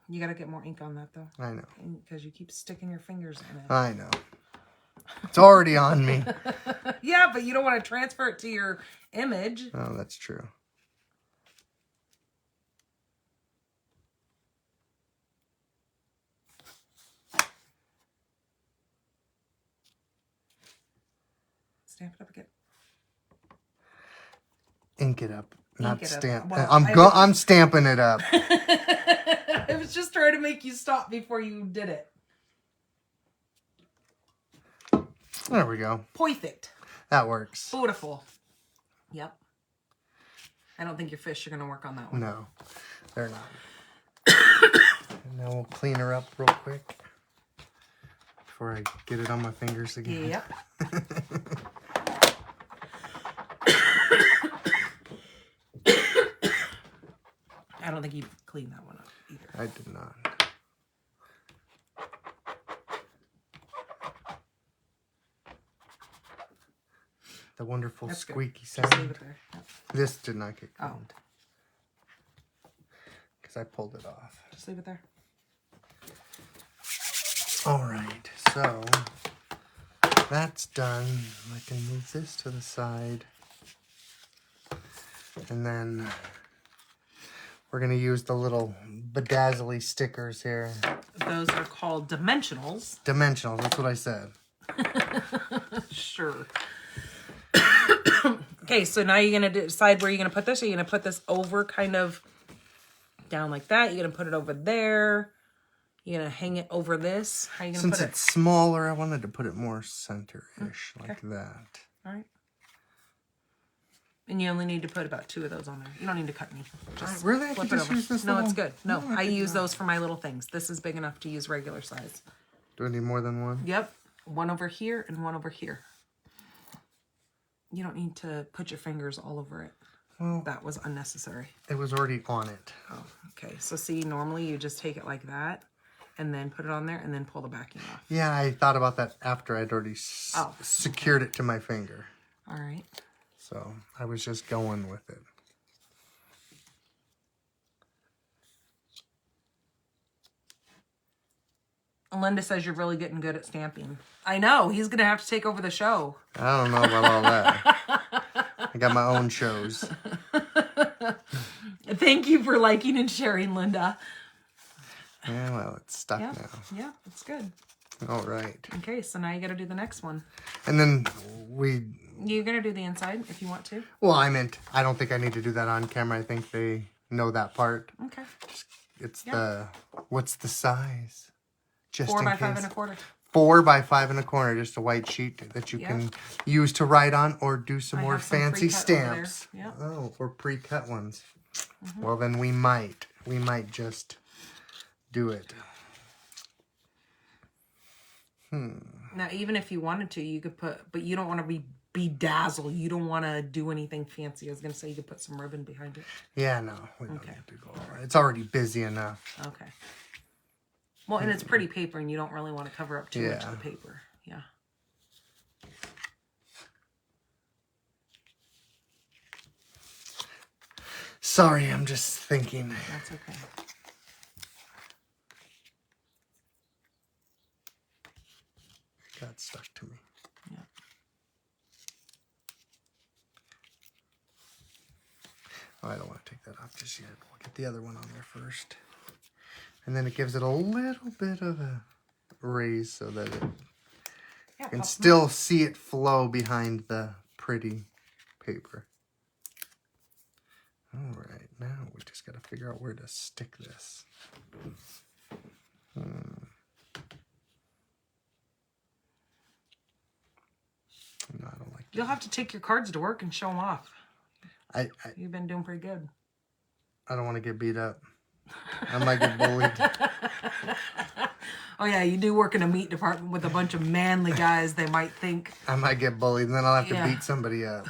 A: You got to get more ink on that, though.
B: I know.
A: Because you keep sticking your fingers in it.
B: I know. It's already on me.
A: Yeah, but you don't want to transfer it to your image.
B: Oh, that's true.
A: Stamp it up again.
B: Ink it up, not stamp.
A: Well,
B: I'm stamping it up.
A: I was just trying to make you stop before you did it.
B: There we go.
A: Perfect.
B: That works.
A: Beautiful. Yep. I don't think your fish are going to work on that one.
B: No, they're not. And now we'll clean her up real quick before I get it on my fingers again.
A: Yep. I don't think you cleaned that one up either.
B: I did not. The wonderful squeaky sound.
A: Just leave it there. Yep.
B: This did not get cleaned.
A: Oh.
B: Because I pulled it off.
A: Just leave it there.
B: Alright, so that's done. I can move this to the side. And then we're going to use the little bedazzly stickers here.
A: Those are called dimensionals.
B: Dimensionals, that's what I said.
A: Sure. Okay, so now you're going to decide where you're going to put this. Are you going to put this over kind of down like that? You're going to put it over there. You're going to hang it over this. How are you going to put it?
B: Since it's smaller, I wanted to put it more center-ish, like that.
A: All right. And you only need to put about 2 of those on there. You don't need to cut any. Just
B: really? I
A: flip
B: can
A: it
B: just
A: over.
B: use this
A: No,
B: little...
A: it's good. No, I use those for my little things. This is big enough to use regular size.
B: Do I need more than one?
A: Yep. One over here and one over here. You don't need to put your fingers all over it. Well, that was unnecessary.
B: It was already on it.
A: Oh, okay. So see, normally you just take it like that and then put it on there and then pull the backing off.
B: Yeah, I thought about that after I'd already secured it to my finger.
A: All right.
B: So I was just going with it.
A: Linda says you're really getting good at stamping. I know. He's going to have to take over the show.
B: I don't know about all that. I got my own shows.
A: Thank you for liking and sharing, Linda.
B: Yeah, well, it's stuck now.
A: Yeah, it's good.
B: All right.
A: Okay, so now you got to do the next one.
B: And then
A: You're going to do the inside if you want to.
B: Well, I don't think I need to do that on camera. I think they know that part.
A: Okay.
B: It's what's the size? Just
A: 4
B: in
A: by
B: case.
A: 5 1/4.
B: 4 by 5 1/4, just a white sheet that you can use to write on or do some more fancy stamps. Oh, or pre-cut ones. Well, then we might just do it.
A: Now, even if you wanted to, you could put, but you don't want to be bedazzle. You don't want to do anything fancy. I was going to say you could put some ribbon behind it.
B: Yeah, no, we don't need to go over it. It's already busy enough.
A: Okay. Well, and it's pretty paper, and you don't really want to cover up too much of the paper. Yeah.
B: Sorry, I'm just thinking.
A: That's okay.
B: It got stuck to me.
A: Yeah.
B: Oh, I don't want to take that off just yet. We'll get the other one on there first. And then it gives it a little bit of a raise so that it you can still see it flow behind the pretty paper. All right, now we just got to figure out where to stick this. No, I don't like that.
A: You'll have to take your cards to work and show them off. You've been doing pretty good.
B: I don't want to get beat up. I might get bullied.
A: Oh, yeah, you do work in a meat department with a bunch of manly guys. They might think...
B: I might get bullied, and then I'll have to beat somebody up.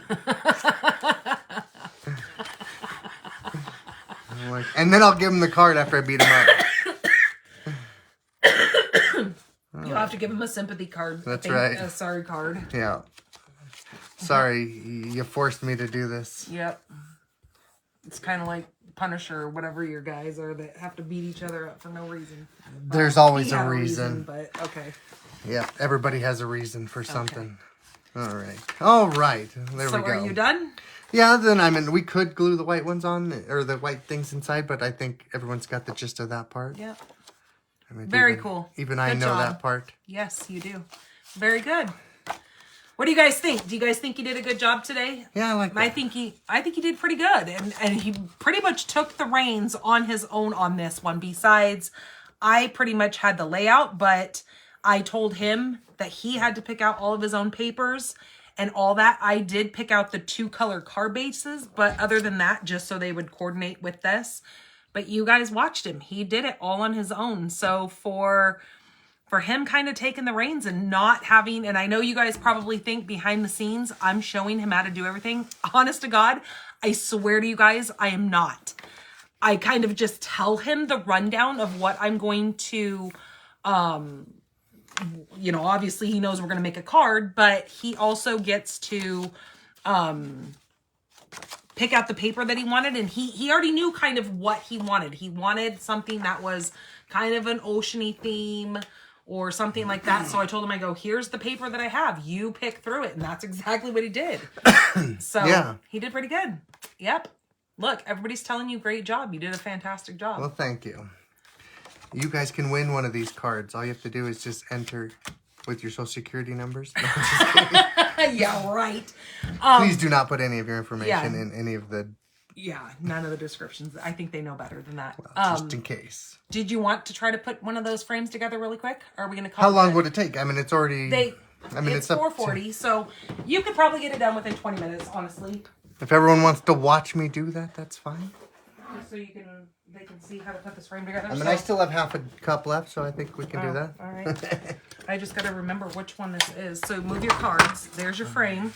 B: And then I'll give him the card after I beat him up.
A: You'll have to give him a sympathy card.
B: That's right.
A: A sorry card.
B: Yeah. Sorry, you forced me to do this.
A: Yep. It's kind of like Punisher or whatever your guys are that have to beat each other up for no reason.
B: There's always a reason.
A: But okay.
B: Yeah, everybody has a reason for something. Okay. All right. There we go.
A: So are you done?
B: Yeah, then we could glue the white ones on, or the white things inside, but I think everyone's got the gist of that part.
A: Yeah.
B: I mean,
A: Very cool.
B: Even I know that part.
A: Yes, you do. Very good. What do you guys think? Do you guys think you did a good job today?
B: Yeah, I like that.
A: I think he did pretty good. And he pretty much took the reins on his own on this one. Besides, I pretty much had the layout, but I told him that he had to pick out all of his own papers and all that. I did pick out the 2 color card bases, but other than that, just so they would coordinate with this. But you guys watched him. He did it all on his own. So for him kind of taking the reins and not having, and I know you guys probably think behind the scenes, I'm showing him how to do everything. Honest to God, I swear to you guys, I am not. I kind of just tell him the rundown of what I'm going to, obviously he knows we're going to make a card, but he also gets to, pick out the paper that he wanted, and he already knew kind of what he wanted. He wanted something that was kind of an oceany theme or something like that. So I told him, I go, here's the paper that I have. You pick through it. And that's exactly what he did. So yeah. He did pretty good. Yep. Look, everybody's telling you great job. You did a fantastic job.
B: Well, thank you. You guys can win one of these cards. All you have to do is just enter with your social security numbers. No, I'm just kidding.
A: Yeah, right.
B: Please do not put any of your information in any of the...
A: Yeah, none of the descriptions. I think they know better than that.
B: Well, just in case.
A: Did you want to try to put one of those frames together really quick? Or are we going to call
B: How long would it take? I mean, it's already...
A: it's 4:40, so you could probably get it done within 20 minutes, honestly.
B: If everyone wants to watch me do that, that's fine.
A: Just so they can see how to put this frame together.
B: I mean, I still have half a cup left, so I think we can do that.
A: All right. I just got to remember which one this is. So move your cards. There's your frame.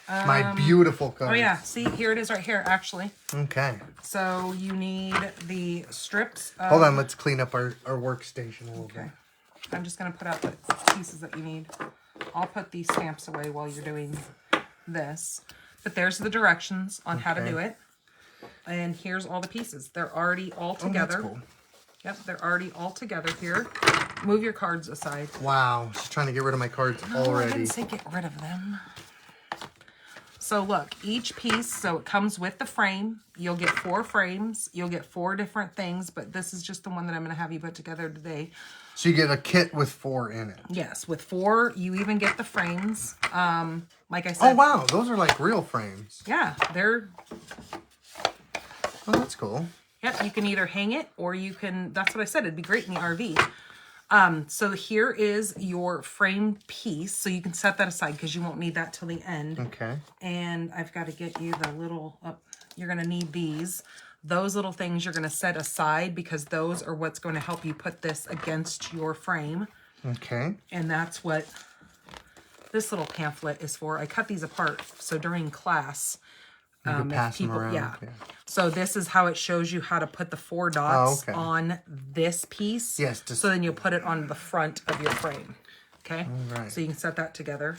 B: My beautiful cards.
A: Oh, yeah. See, here it is right here, actually.
B: Okay.
A: So you need the strips.
B: Hold on. Let's clean up our workstation a little bit.
A: I'm just going to put out the pieces that you need. I'll put these stamps away while you're doing this. But there's the directions on how to do it. And here's all the pieces. They're already all together.
B: Oh, that's cool.
A: Yep, they're already all together here. Move your cards aside.
B: Wow. She's trying to get rid of my cards already.
A: I didn't say get rid of them. So look, each piece, so it comes with the frame. You'll get 4 frames. You'll get 4 different things, but this is just the one that I'm going to have you put together today.
B: So you get a kit with 4 in it.
A: Yes, with 4, you even get the frames. Like I said.
B: Oh, wow. Those are like real frames.
A: Yeah, they're...
B: Oh, that's cool.
A: Yep, you can either hang it or you can... That's what I said. It'd be great in the RV. So here is your frame piece. So you can set that aside because you won't need that till the end.
B: Okay.
A: And I've got to get you the little... you're going to need these. Those little things you're going to set aside because those are what's going to help you put this against your frame.
B: Okay.
A: And that's what this little pamphlet is for. I cut these apart so during class...
B: You can pass them around.
A: Yeah. So this is how it shows you how to put the 4 dots on this piece.
B: Yes.
A: So then you'll put it on the front of your frame. Okay.
B: All right.
A: So you can set that together.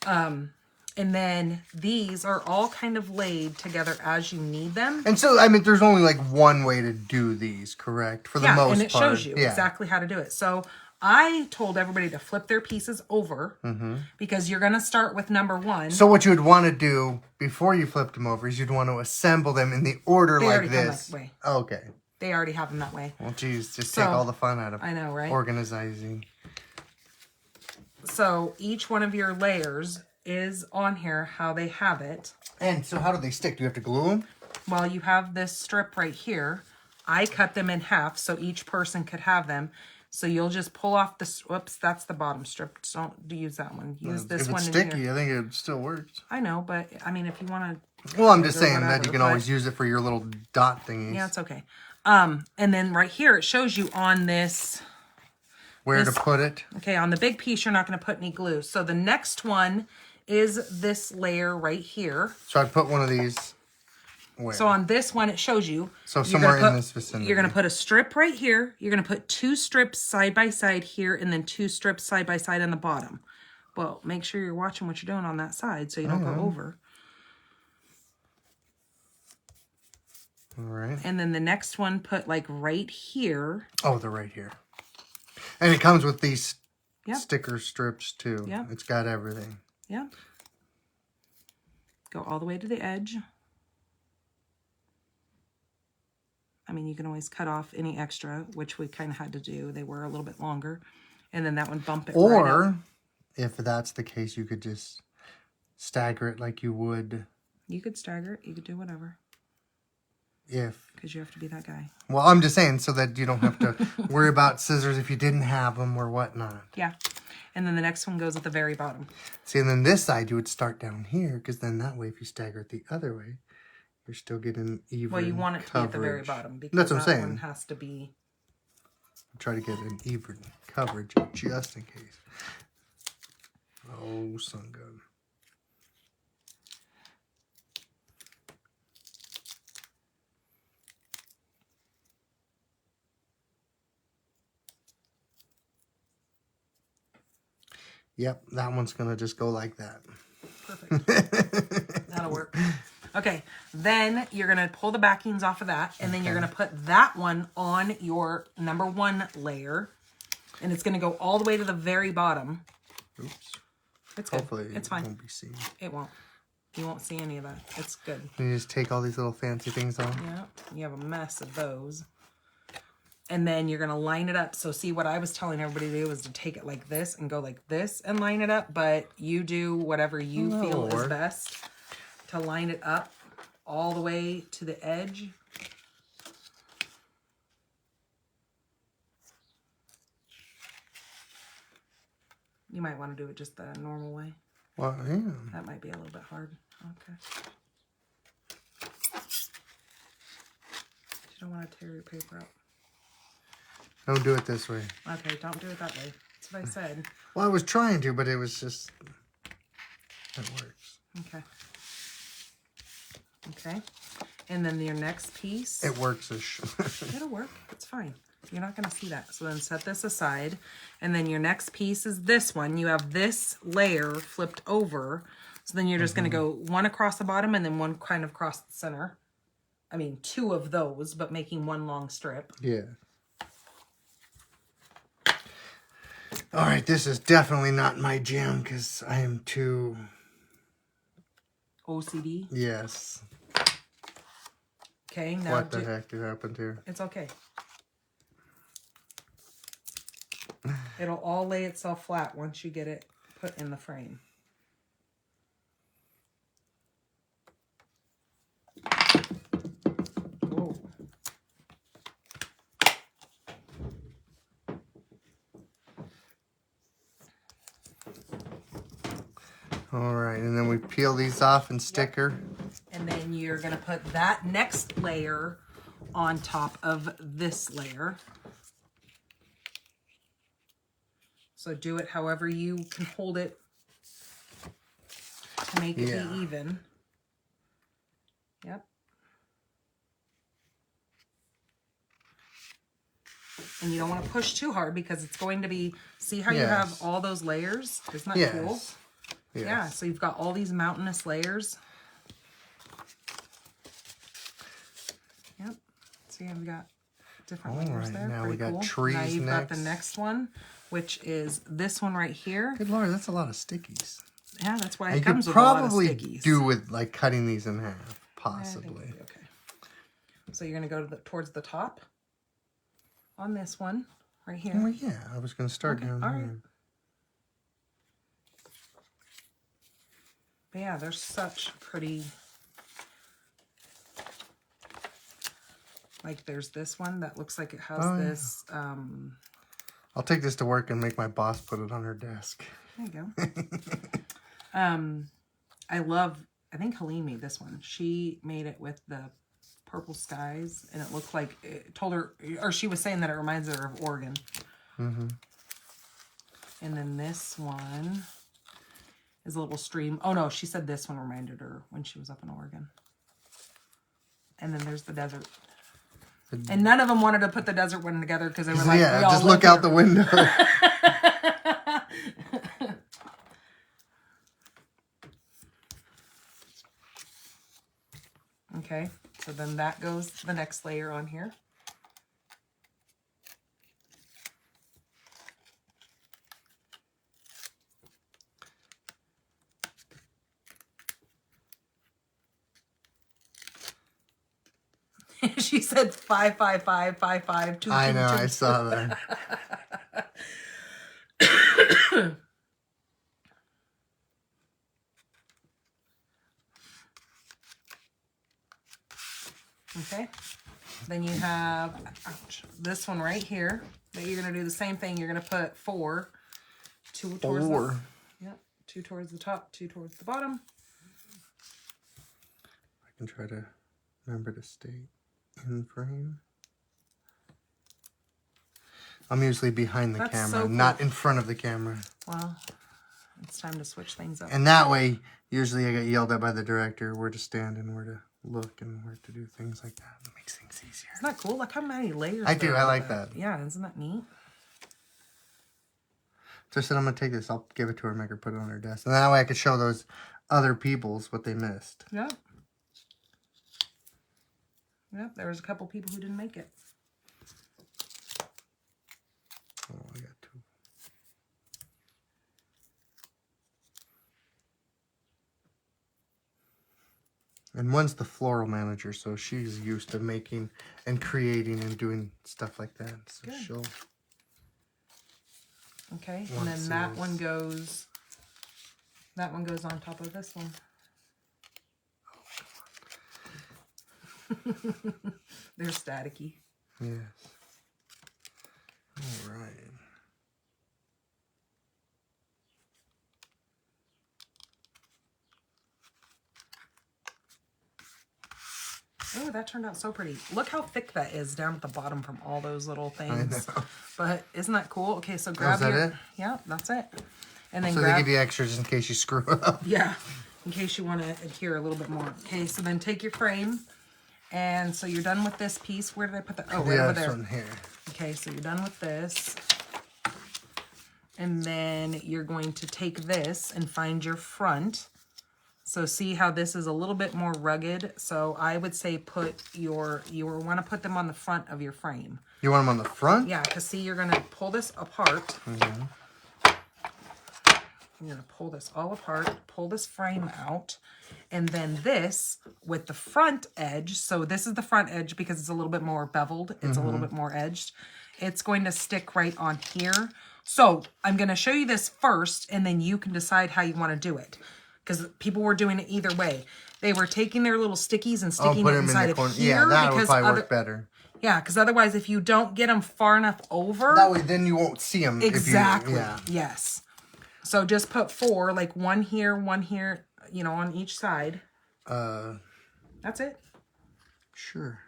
A: And then these are all kind of laid together as you need them.
B: And so, I mean, there's only like one way to do these, correct? For the most part.
A: Yeah, and it shows you exactly how to do it. So I told everybody to flip their pieces over because you're going to start with number 1.
B: So what you would want to do before you flipped them over is you'd want to assemble them in the order like this.
A: That way.
B: Okay.
A: They already have them that way.
B: Well, geez, just take all the fun out of it.
A: I know, right?
B: Organizing.
A: So each one of your layers is on here how they have it.
B: And so how do they stick? Do you have to glue them?
A: Well, you have this strip right here. I cut them in half so each person could have them. So you'll just pull off the, whoops, that's the bottom strip. Don't use that one. Use this one in here. If it's sticky,
B: I think it still works.
A: I know, but I mean, if you want to.
B: Well, I'm just saying that you can always use it for your little dot thingies.
A: Yeah, it's okay. And then right here, it shows you on this.
B: Where to put it.
A: Okay, on the big piece, you're not going to put any glue. So the next one is this layer right here.
B: So I put one of these where?
A: So on this one, it shows you.
B: So somewhere in this vicinity.
A: You're going to put a strip right here. You're going to put 2 strips side by side here, and then 2 strips side by side on the bottom. Well, make sure you're watching what you're doing on that side so you don't go over.
B: All right.
A: And then the next one, put like right here.
B: Oh, they're right here. And it comes with these sticker strips too.
A: Yeah.
B: It's got everything.
A: Yeah. Go all the way to the edge. I mean, you can always cut off any extra, which we kind of had to do. They were a little bit longer. And then that one, bump it right up.
B: If that's the case, you could just stagger it like you would.
A: You could stagger it. You could do whatever. Because you have to be that guy.
B: Well, I'm just saying so that you don't have to worry about scissors if you didn't have them or whatnot.
A: Yeah. And then the next one goes at the very bottom.
B: See, and then this side you would start down here because then that way if you stagger it the other way, you're still getting even
A: Well, you want it to be at the very bottom because
B: that's what I'm saying.
A: One has to be.
B: Try to get an even coverage just in case. Oh, sun gun. Yep, that one's going to just go like that.
A: Perfect. That'll work. Okay, then you're going to pull the backings off of that, and then you're going to put that one on your number 1 layer, and it's going to go all the way to the very bottom.
B: Oops.
A: It's good.
B: Hopefully
A: it's fine.
B: It won't be seen.
A: It won't. You won't see any of that. It's good.
B: You just take all these little fancy things off.
A: Yeah, you have a mess of those. And then you're going to line it up. So see, what I was telling everybody to do is to take it like this and go like this and line it up. But you do whatever you feel is best to line it up all the way to the edge. You might want to do it just the normal way.
B: Well, yeah.
A: That might be a little bit hard. Okay. You don't want to tear your paper up.
B: Don't do it this way.
A: Okay, don't do it that way. That's what I said.
B: Well, I was trying to, but it was just... It works.
A: Okay. Okay. And then your next piece...
B: It works.
A: It'll work. It's fine. You're not going to see that. So then set this aside. And then your next piece is this one. You have this layer flipped over. So then you're just going to go one across the bottom and then one kind of across the center. I mean, 2 of those, but making one long strip.
B: Yeah. All right, this is definitely not my jam because I am too...
A: OCD?
B: Yes.
A: Okay, now
B: what the heck happened here?
A: It's okay. It'll all lay itself flat once you get it put in the frame. Whoa.
B: All right, and then we peel these off and sticker.
A: And then you're going to put that next layer on top of this layer. So do it however you can hold it to make it be even. Yep. And you don't want to push too hard because it's going to be, see how you have all those layers? Isn't that cool?
B: Yes.
A: Yeah, so you've got all these mountainous layers. Yep. See how we got different layers there.
B: Now
A: Pretty
B: we got
A: cool.
B: trees
A: Now you've got
B: next.
A: the next one, which is this one right here.
B: Good Lord, that's a lot of stickies.
A: Yeah, that's why
B: it
A: it comes
B: could
A: with a lot of
B: probably
A: stickies.
B: do with like cutting these in half,
A: I
B: possibly.
A: think it'll be okay. So you're going to go towards the top on this one right here.
B: Well, yeah, I was going to start down
A: all
B: here.
A: right. But yeah, there's such pretty... Like there's this one that looks like it has this...
B: I'll take this to work and make my boss put it on her desk.
A: There you go. I think Helene made this one. She made it with the purple skies, and it looked like, it told her, or she was saying that it reminds her of Oregon.
B: Mm-hmm.
A: And then this one is a little stream. Oh no, she said this one reminded her when she was up in Oregon. And then there's the desert. And none of them wanted to put the desert one together because they were like,
B: yeah, just look out the window.
A: Okay, so then that goes the next layer on here. She said 5, 5, 5, 5, 5, 2, 2,
B: I know,
A: 2.
B: I saw that.
A: Okay. Then you have this one right here that you're going to do the same thing. You're going to put 4, 2 towards the, yep, 2 towards the top, 2 towards the bottom.
B: I can try to remember to stay in frame. I'm usually behind the camera,
A: so cool.
B: not in front of the camera.
A: Well, it's time to switch things up.
B: And that way, usually I get yelled at by the director where to stand and where to look and where to do things like that. It makes things easier.
A: Isn't that cool? Look how many layers
B: I do. I like that.
A: Yeah, isn't that neat?
B: So I said I'm going to take this. I'll give it to her and make her put it on her desk. And that way I could show those other peoples what they missed.
A: Yep. Yep, there was a couple people who didn't make it.
B: Oh, I got 2. And one's the floral manager, so she's used to making and creating and doing stuff like that. So
A: Good.
B: she'll...
A: Okay, and then that one goes on top of this one. They're staticky.
B: Yes. All right.
A: Oh, that turned out so pretty. Look how thick that is down at the bottom from all those little
B: I
A: things.
B: know.
A: But isn't that cool? Okay, so grab
B: is that it?
A: Yeah, that's it. And then
B: So
A: grab...
B: they give you extras in case you screw up.
A: Yeah, in case you want to adhere a little bit more. Okay, so then take your frame. And so you're done with this piece. Where did I put the... Oh, right over there.
B: This one here.
A: Okay, so you're done with this. And then you're going to take this and find your front. So see how this is a little bit more rugged. So I would say you want to put them on the front of your frame.
B: You want them on the front?
A: Yeah, because see, you're going to pull this apart.
B: Mm-hmm.
A: You're going to pull this all apart, pull this frame out. And then this with the front edge. So this is the front edge because it's a little bit more beveled. It's a little bit more edged. It's going to stick right on here. So I'm going to show you this first, and then you can decide how you want to do it. Because people were doing it either way. They were taking their little stickies and sticking it inside of here.
B: Yeah, that would probably work better.
A: Yeah, because otherwise if you don't get them far enough over.
B: That way then you won't see them.
A: Exactly.
B: Yeah.
A: Yes. So just put 4, like one here, you know, on each side. That's it.
B: Sure.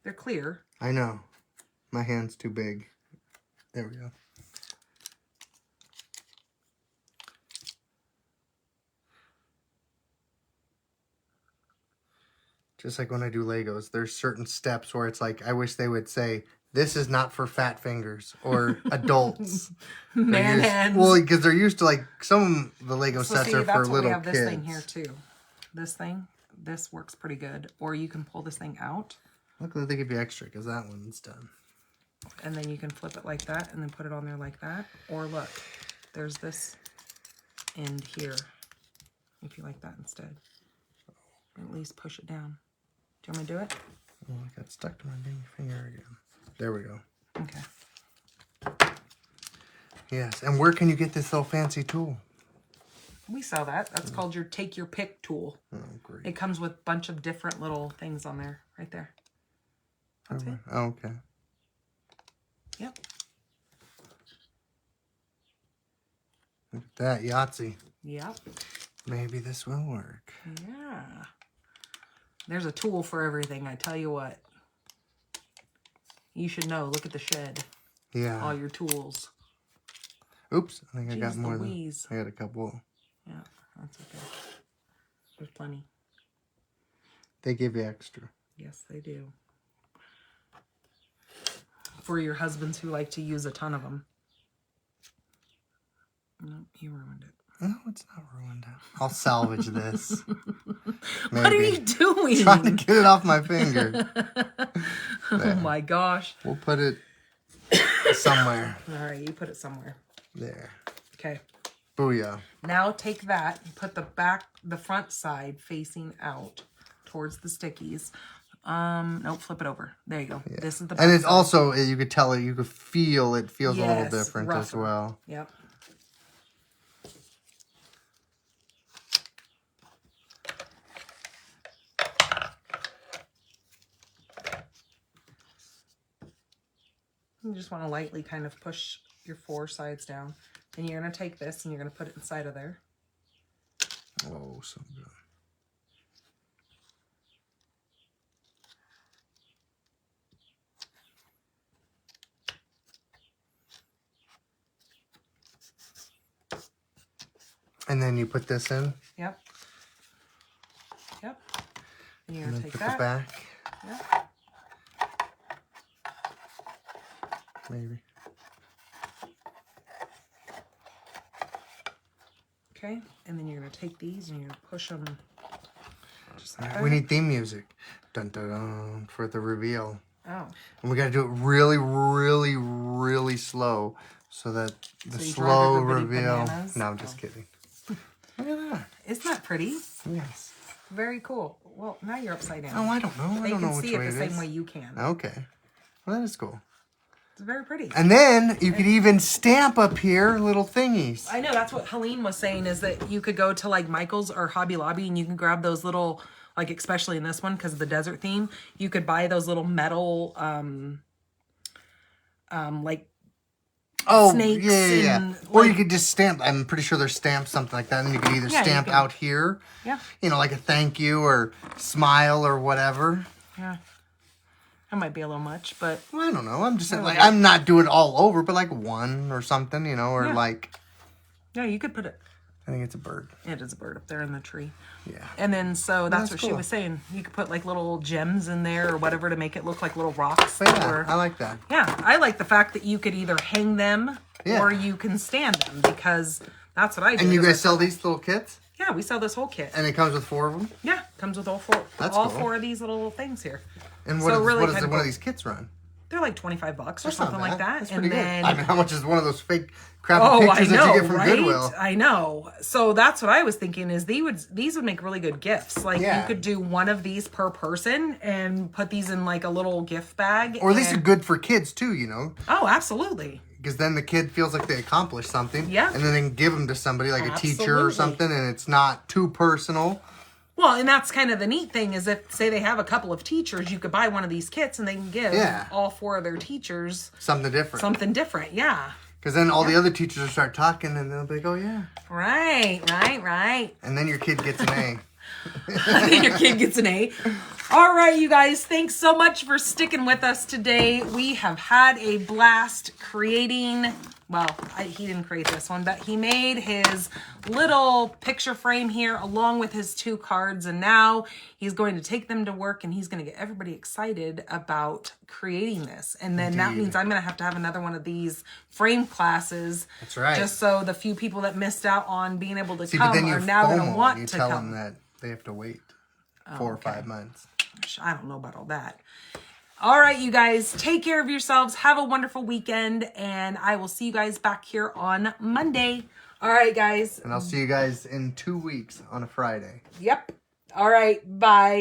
A: They're clear.
B: I know. My hand's too big. There we go. Just like when I do Legos, there's certain steps where it's like, I wish they would say, this is not for fat fingers or adults.
A: Man hands.
B: Well, because they're used to like, some of the Lego sets are for little kids. We have
A: this thing here too. This works pretty good. Or you can pull this thing out.
B: Luckily they give you extra because that one's done.
A: And then you can flip it like that and then put it on there like that. Or look, there's this end here. If you like that instead. Or at least push it down. Do you want me to do it?
B: Oh, I got stuck to my dang finger again. There we go.
A: Okay.
B: Yes, and where can you get this little fancy tool?
A: We sell that. That's called your take your pick tool.
B: Oh, great.
A: It comes with a bunch of different little things on there. Right there. That's it.
B: Oh, okay.
A: Yep.
B: Look at that, Yahtzee.
A: Yep.
B: Maybe this will work.
A: Yeah. There's a tool for everything, I tell you what. You should know. Look at the shed.
B: Yeah.
A: All your tools.
B: Oops. I think
A: Jeez,
B: I got more
A: Louise.
B: than... I got a couple.
A: Yeah, that's okay. There's plenty.
B: They give you extra.
A: Yes, they do. For your husbands who like to use a ton of them. No, you ruined it.
B: No, it's not ruined. I'll salvage this.
A: What are you doing?
B: Trying to get it off my finger.
A: Oh my gosh.
B: We'll put it somewhere.
A: All right, you put it somewhere.
B: There.
A: Okay.
B: Booyah.
A: Now take that and put the front side facing out towards the stickies. Nope, flip it over. There you go. Yeah. This is the back
B: and it's
A: side.
B: Also, you could tell it, you could feel it feels a little different
A: rougher.
B: As well.
A: Yep. You just want to lightly kind of push your 4 sides down. And you're going to take this and you're going to put it inside of there.
B: Oh, so good. And then you put this in?
A: Yep. Yep. And you're
B: And
A: going
B: then
A: to take
B: put
A: that.
B: the back.
A: Yep.
B: Maybe.
A: Okay, and then you're going to take these and you're going to push them just like that.
B: We need theme music. Dun, dun, dun, for the reveal.
A: Oh.
B: And we got to do it really, really, really slow so that the
A: So you
B: slow
A: drive everybody
B: reveal.
A: bananas?
B: No, I'm just kidding. Look at that.
A: Isn't that pretty?
B: Yes.
A: Very cool. Well, now you're upside down.
B: Oh, I don't know.
A: They
B: I don't know
A: can
B: which
A: see it
B: way
A: the
B: it
A: same
B: is.
A: way you can.
B: Okay. Well, that is cool.
A: It's very pretty.
B: And then you could even stamp up here little thingies.
A: I know, that's what Helene was saying, is that you could go to like Michael's or Hobby Lobby and you can grab those little, like especially in this one because of the desert theme, you could buy those little metal like snakes.
B: Yeah.
A: And,
B: Or
A: like,
B: you could just stamp. I'm pretty sure there's stamps, something like that. And you could either
A: Yeah, you
B: stamp
A: can.
B: out here,
A: Yeah.
B: you know, like a thank you or smile or whatever.
A: Yeah. That might be a little much, but
B: Well, I don't know. I'm just saying, like,
A: like it.
B: I'm not doing it all over, but like one or something, you know, or
A: Yeah.
B: like,
A: yeah, you could put it.
B: I think it's a bird.
A: It is a bird up there in the tree.
B: Yeah.
A: And then, so that's
B: that's
A: what she
B: cool.
A: was saying. You could put like little gems in there or whatever to make it look like little rocks.
B: But yeah,
A: or,
B: I like that.
A: yeah, I like the fact that you could either hang them
B: Yeah.
A: or you can stand them because that's what I do.
B: And you
A: is
B: guys
A: I-
B: sell these little kits?
A: Yeah, we sell this whole kit.
B: And it comes with 4 of them?
A: Yeah, comes with all 4.
B: That's
A: all
B: cool.
A: 4 of these little things here.
B: And
A: So really
B: what does
A: kinda
B: one of
A: cool.
B: these kits run?
A: They're like $25 or
B: That's not
A: something like
B: bad.
A: that.
B: That's
A: and
B: pretty
A: then,
B: good. I mean, how much is one of those fake crappy
A: oh, I
B: pictures
A: know,
B: that you get from
A: right?
B: Goodwill?
A: I know. So that's what I was thinking is these would make really good gifts. Like
B: Yeah.
A: you could do one of these per person and put these in like a little gift bag.
B: Or at least
A: and-
B: are good for kids too, you know?
A: Oh, absolutely.
B: Because then the kid feels like they accomplished something.
A: Yeah.
B: And then they can give them to somebody, like a teacher or
A: Absolutely.
B: something, and it's not too personal.
A: Well, and that's kind of the neat thing is if, say, they have a couple of teachers, you could buy one of these kits and they can give
B: Yeah.
A: all 4 of their teachers
B: Something different.
A: something different. Yeah.
B: Because then all the other teachers will start talking, and they'll be like, oh, yeah.
A: Right.
B: And then your kid gets an A.
A: Then your kid gets an A. All right, you guys, thanks so much for sticking with us today. We have had a blast creating, well, he didn't create this one, but he made his little picture frame here along with his 2 cards. And now he's going to take them to work and he's going to get everybody excited about creating this. And then that means I'm going to have another one of these frame classes.
B: That's right.
A: Just so the few people that missed out on being able to
B: See, but then
A: come
B: you
A: are now going to
B: FOMO,
A: want
B: you
A: to
B: tell
A: come.
B: them that they have to wait 4 or 5 months.
A: I don't know about all that. All right, you guys, take care of yourselves. Have a wonderful weekend, and I will see you guys back here on Monday. All right, guys.
B: And I'll see you guys in 2 weeks on a Friday.
A: Yep. All right, bye.